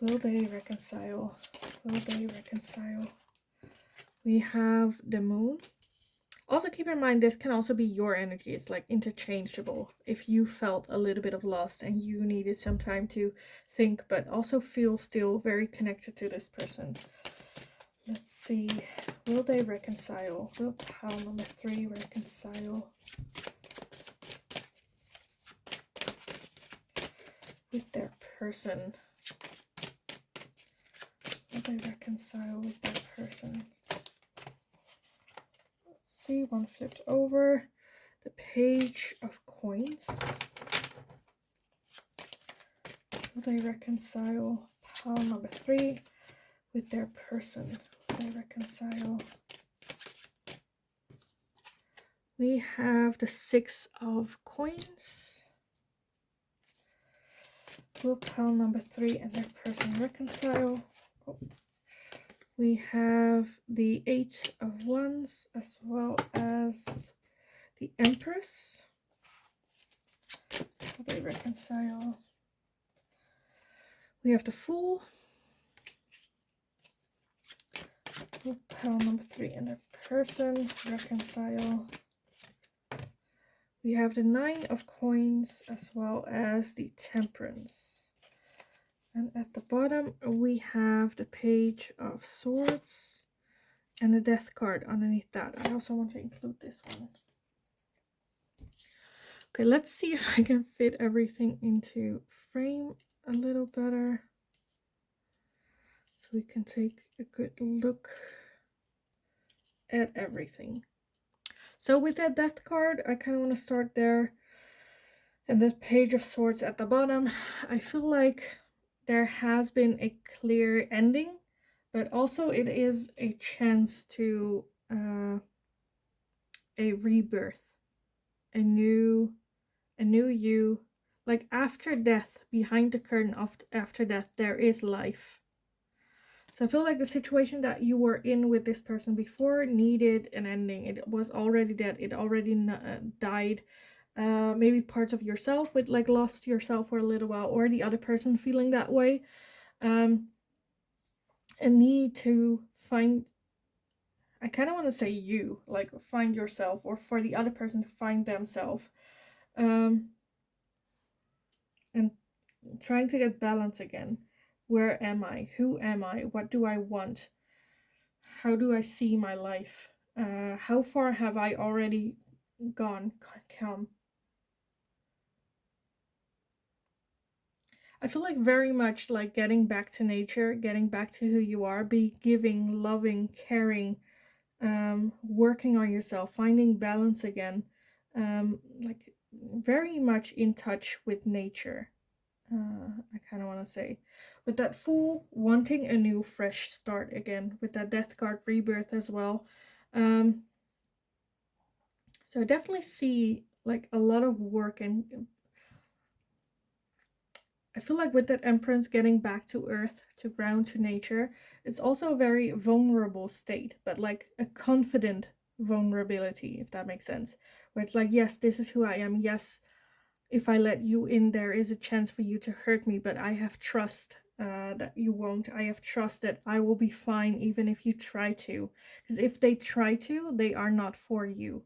Will they reconcile? Will they reconcile? We have the Moon. Also keep in mind, this can also be your energy. It's like interchangeable. If you felt a little bit of loss and you needed some time to think, but also feel still very connected to this person. Let's see. Will they reconcile? Will pile number 3 reconcile with their person? Will they reconcile with their person? Let's see, one flipped over. The Page of Coins. Will they reconcile? Pile number 3 with their person. Will they reconcile? We have the 6 of Coins. Will pile number 3 and their person reconcile? Oh. We have the 8 of Wands as well as the Empress. How they reconcile. We have the Fool. Pile number 3 and the Person. Reconcile. We have the 9 of Coins as well as the Temperance. And at the bottom we have the Page of Swords and the Death card underneath that. I also want to include this one. Okay, let's see if I can fit everything into frame a little better, so we can take a good look at everything. So with that Death card, I kind of want to start there. And the Page of Swords at the bottom, I feel like there has been a clear ending, but also it is a chance to a rebirth, a new you. Like after death, behind the curtain of after death, there is life. So I feel like the situation that you were in with this person before needed an ending. It was already dead. It already died. Maybe parts of yourself would like lost yourself for a little while, or the other person feeling that way. A need to find, I kind of want to say you, like find yourself, or for the other person to find themselves. And trying to get balance again. Where am I? Who am I? What do I want? How do I see my life? How far have I already come? I feel like very much like getting back to nature, getting back to who you are, be giving, loving, caring, working on yourself, finding balance again, like very much in touch with nature. I kind of want to say, with that Fool, wanting a new fresh start again, with that Death card, rebirth as well. So I definitely see like a lot of work, and I feel like with that Empress, getting back to earth, to ground, to nature, it's also a very vulnerable state, but like a confident vulnerability, if that makes sense, where it's like, yes, this is who I am. Yes, if I let you in, there is a chance for you to hurt me, but I have trust that you won't. I have trust that I will be fine even if you try to. Because if they try to, they are not for you.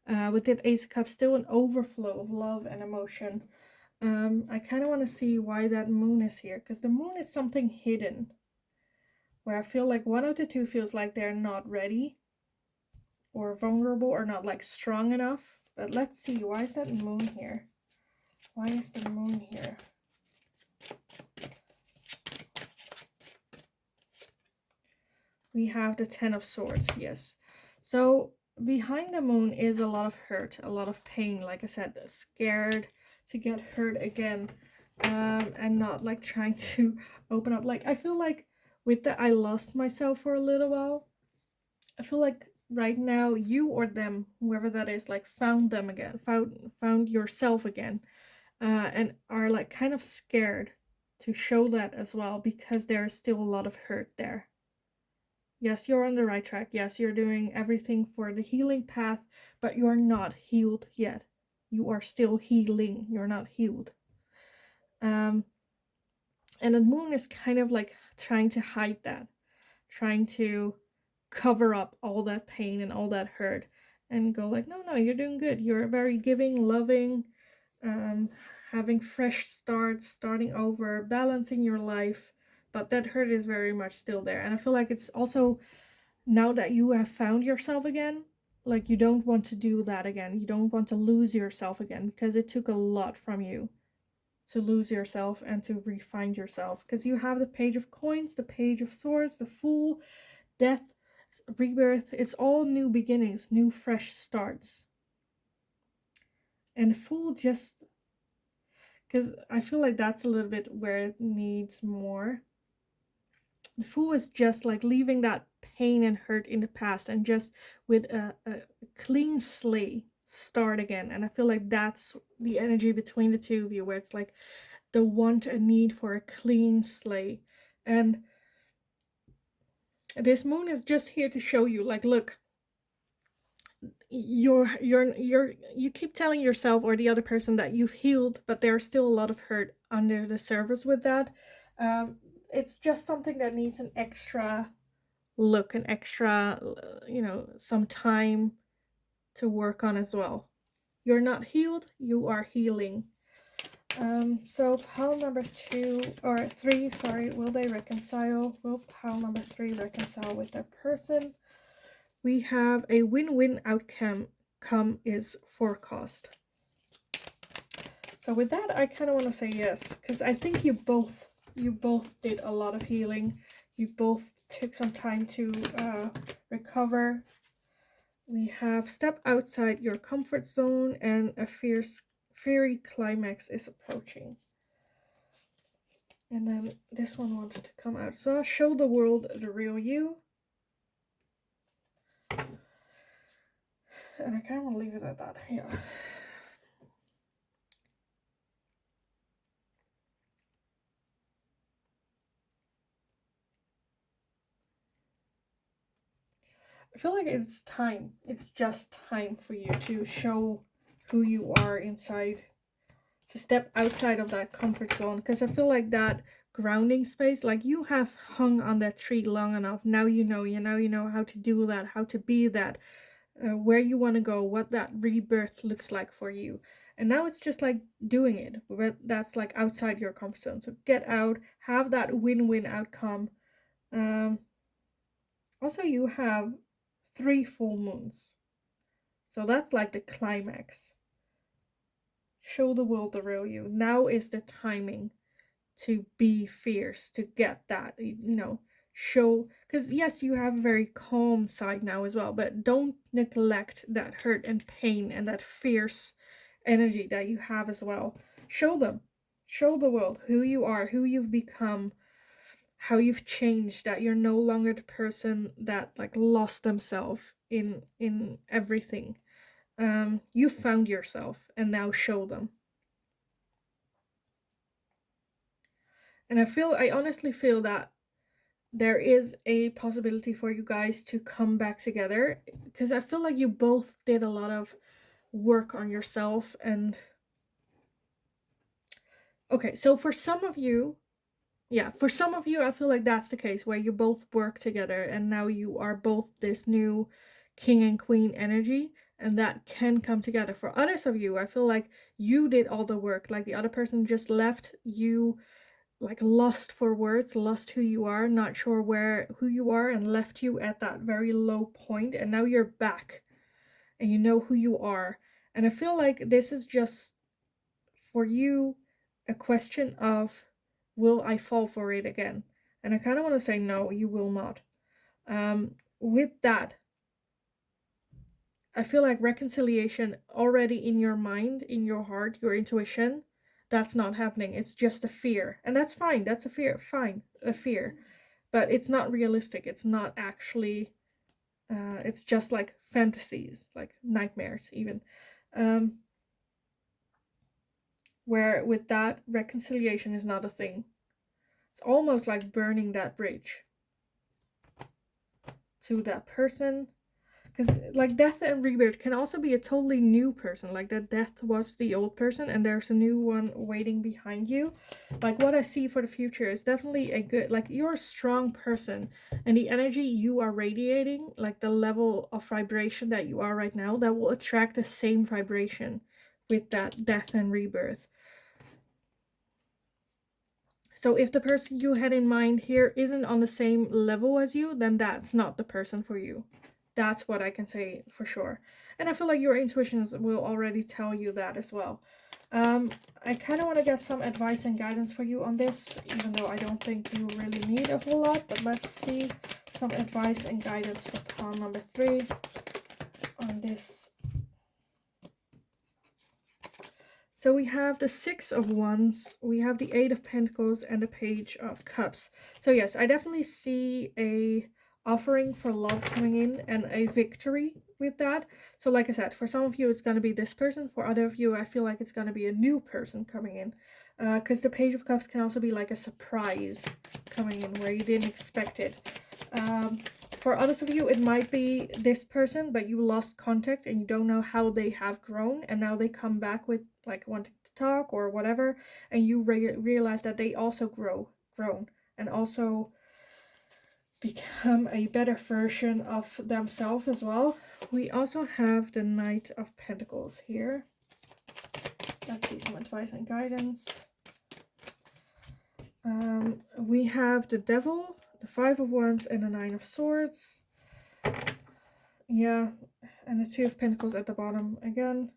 With that Ace of Cups, still an overflow of love and emotion. I kind of want to see why that Moon is here. Because the Moon is something hidden. Where I feel like one of the two feels like they're not ready. Or vulnerable, or not like strong enough. But let's see, why is that Moon here? Why is the Moon here? We have the Ten of Swords, yes. So behind the Moon is a lot of hurt, a lot of pain. Like I said, scared to get hurt again, and not like trying to open up. Like I feel like with the I lost myself for a little while. I feel like right now you or them, whoever that is, like found them again, found yourself again. And are like kind of scared to show that as well, because there is still a lot of hurt there. Yes, you're on the right track. Yes, you're doing everything for the healing path, but you're not healed yet. You are still healing. You're not healed. And the Moon is kind of like trying to hide that, trying to cover up all that pain and all that hurt, and go like, no, you're doing good. You're very giving, loving, having fresh starts, starting over, balancing your life, but that hurt is very much still there. And I feel like it's also, now that you have found yourself again, like you don't want to do that again. You don't want to lose yourself again, because it took a lot from you to lose yourself and to refine yourself. Because you have the Page of Coins, the Page of Swords, the Fool, Death, rebirth. It's all new beginnings, new fresh starts. And the Fool, just because I feel like that's a little bit where it needs more. The Fool is just like leaving that pain and hurt in the past, and just with a clean slate start again. And I feel like that's the energy between the two of you, where it's like the want and need for a clean slate. And this Moon is just here to show you, like, look, you keep telling yourself or the other person that you've healed, but there's still a lot of hurt under the surface with that. It's just something that needs an extra look, an extra, some time to work on as well. You're not healed, you are healing. So pile number 2 or 3, sorry, will they reconcile? Will pile number 3 reconcile with their person? We have a win-win outcome is forecast. So with that, I kind of want to say yes, because I think you both did a lot of healing. You both took some time to recover. We have step outside your comfort zone, and a fiery climax is approaching. And then this one wants to come out. So I'll show the world the real you. And I kind of want to leave it at that. Yeah. I feel like it's time. It's just time for you to show who you are inside. To step outside of that comfort zone. Because I feel like that grounding space, like you have hung on that tree long enough. Now you know how to do that, how to be that, where you want to go, what that rebirth looks like for you. And now it's just like doing it, but that's like outside your comfort zone. So get out, have that win-win outcome. Also, you have 3 full moons, so that's like the climax. Show the world the real you. Now is the timing to be fierce, to get that, show, because yes, you have a very calm side now as well, but don't neglect that hurt and pain and that fierce energy that you have as well. Show them, show the world who you are, who you've become, how you've changed, that you're no longer the person that like lost themselves in everything. You found yourself, and now show them. And I honestly feel that there is a possibility for you guys to come back together, because I feel like you both did a lot of work on yourself. And okay, so for some of you, I feel like that's the case, where you both work together and now you are both this new king and queen energy, and that can come together. For others of you, I feel like you did all the work, like the other person just left you, like lost for words, lost who you are, not sure who you are, and left you at that very low point, and now you're back and you know who you are. And I feel like this is just for you a question of, will I fall for it again? And I kind of want to say no, you will not. With that, I feel like reconciliation already in your mind, in your heart, your intuition, that's not happening. It's just a fear. And that's fine. That's a fear. Fine. A fear. But it's not realistic. It's not actually, it's just like fantasies, like nightmares even. Where with that, reconciliation is not a thing. It's almost like burning that bridge to that person. Because like death and rebirth can also be a totally new person. Like that death was the old person and there's a new one waiting behind you. Like what I see for the future is definitely a good, like you're a strong person, and the energy you are radiating, like the level of vibration that you are right now, that will attract the same vibration with that death and rebirth. So if the person you had in mind here isn't on the same level as you, then that's not the person for you. That's what I can say for sure. And I feel like your intuitions will already tell you that as well. I kind of want to get some advice and guidance for you on this, even though I don't think you really need a whole lot. But let's see some advice and guidance for pile number 3 on this. So we have the 6 of Wands, we have the 8 of Pentacles, and the Page of Cups. So yes, I definitely see a offering for love coming in and a victory with that. So like I said, for some of you it's going to be this person. For other of you, I feel like it's going to be a new person coming in. Because the Page of Cups can also be like a surprise coming in where you didn't expect it. For others of you, it might be this person, but you lost contact and you don't know how they have grown, and now they come back with like wanting to talk or whatever, and you realize that they also grown and also become a better version of themselves as well. We also have the Knight of Pentacles here. Let's see some advice and guidance. We have the Devil, the Five of Wands, and the Nine of Swords. Yeah, and the Two of Pentacles at the bottom again.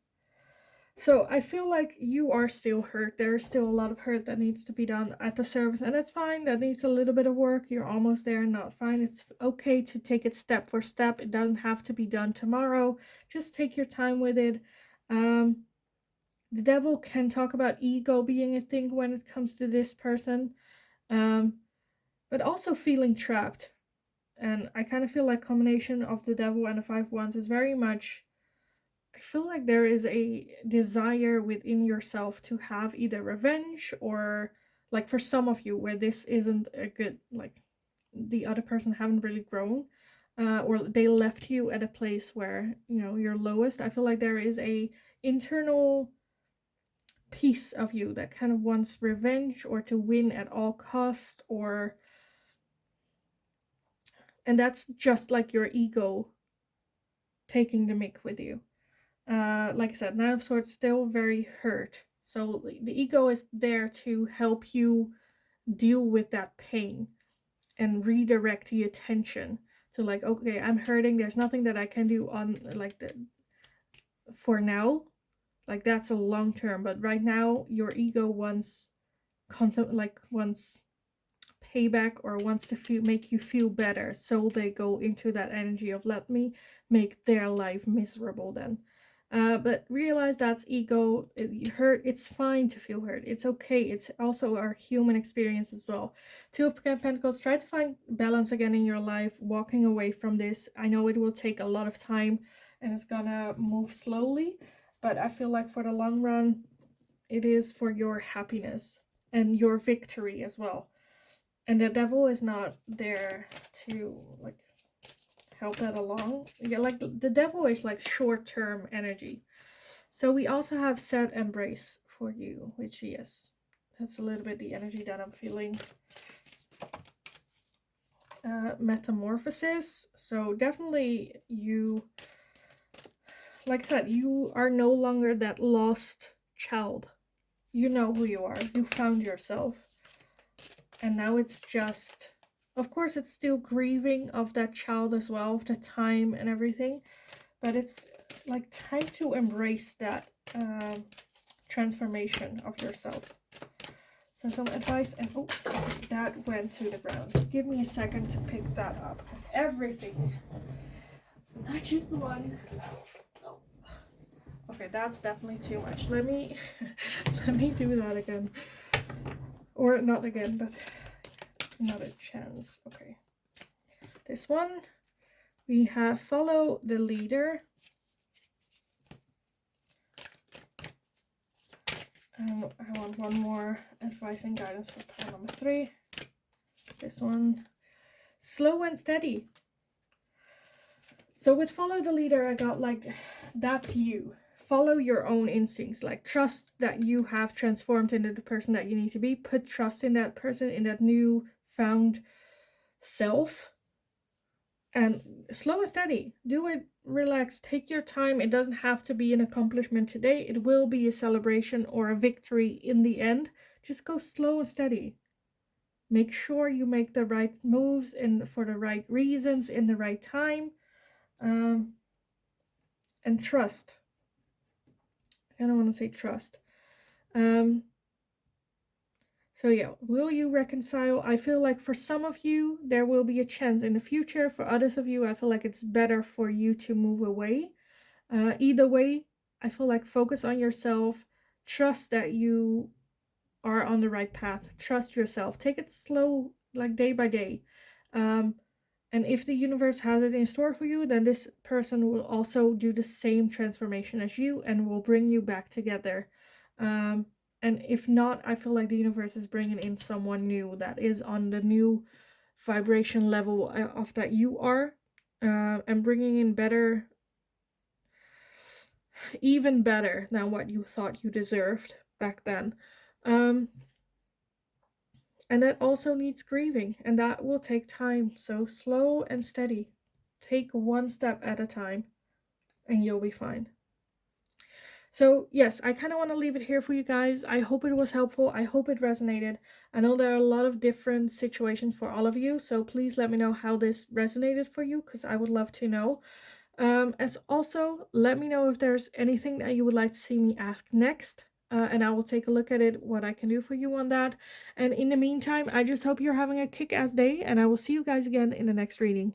So I feel like you are still hurt. There's still a lot of hurt that needs to be done at the surface, and that's fine. That needs a little bit of work. You're almost there, not fine. It's okay to take it step for step. It doesn't have to be done tomorrow. Just take your time with it. The Devil can talk about ego being a thing when it comes to this person, but also feeling trapped. And I kind of feel like combination of the Devil and the Five of Wands is very much, I feel like there is a desire within yourself to have either revenge or, like for some of you, where this isn't a good, like the other person haven't really grown, or they left you at a place where, you know, you're lowest. I feel like there is a internal piece of you that kind of wants revenge or to win at all cost, or, and that's just like your ego taking the mick with you. Like I said, Nine of Swords still very hurt. So the ego is there to help you deal with that pain and redirect the attention to like, okay, I'm hurting. There's nothing that I can do on like for now. Like that's a long term, but right now your ego wants wants payback or wants to make you feel better. So they go into that energy of let me make their life miserable then. But realize that's ego. It's fine to feel hurt. It's okay. It's also our human experience as well. Two of Pentacles, try to find balance again in your life, walking away from this. I know it will take a lot of time and it's gonna move slowly, but I feel like for the long run, it is for your happiness and your victory as well. And the Devil is not there to like help that along. Yeah, like the Devil is like short-term energy. So we also have Set Embrace for you, which yes, that's a little bit the energy that I'm feeling. Metamorphosis. So definitely you, like I said, you are no longer that lost child. You know who you are. You found yourself. And now it's just, of course, it's still grieving of that child as well, of the time and everything. But it's like time to embrace that transformation of yourself. So some advice, and oh, that went to the ground. Give me a second to pick that up, because everything, not just one. Oh. Okay, that's definitely too much. Let me do that again. Or not again, but another chance. Okay. This one, we have follow the leader. I want one more advice and guidance for pile number 3. This one, slow and steady. So with follow the leader, I got like, that's you. Follow your own instincts, like trust that you have transformed into the person that you need to be. Put trust in that person, in that new found self. And slow and steady. Do it, relax, take your time. It doesn't have to be an accomplishment today. It will be a celebration or a victory in the end. Just go slow and steady. Make sure you make the right moves and for the right reasons in the right time. And trust. I kind of want to say trust. So yeah, will you reconcile? I feel like for some of you, there will be a chance in the future. For others of you, I feel like it's better for you to move away. Either way, I feel like focus on yourself. Trust that you are on the right path. Trust yourself. Take it slow, like day by day. And if the universe has it in store for you, then this person will also do the same transformation as you and will bring you back together. And if not, I feel like the universe is bringing in someone new that is on the new vibration level of that you are, and bringing in better, even better than what you thought you deserved back then. And that also needs grieving, and that will take time. So slow and steady. Take one step at a time, and you'll be fine. So yes, I kind of want to leave it here for you guys. I hope it was helpful. I hope it resonated. I know there are a lot of different situations for all of you, so please let me know how this resonated for you, because I would love to know. As also, let me know if there's anything that you would like to see me ask next, and I will take a look at it, what I can do for you on that. And in the meantime, I just hope you're having a kick-ass day, and I will see you guys again in the next reading.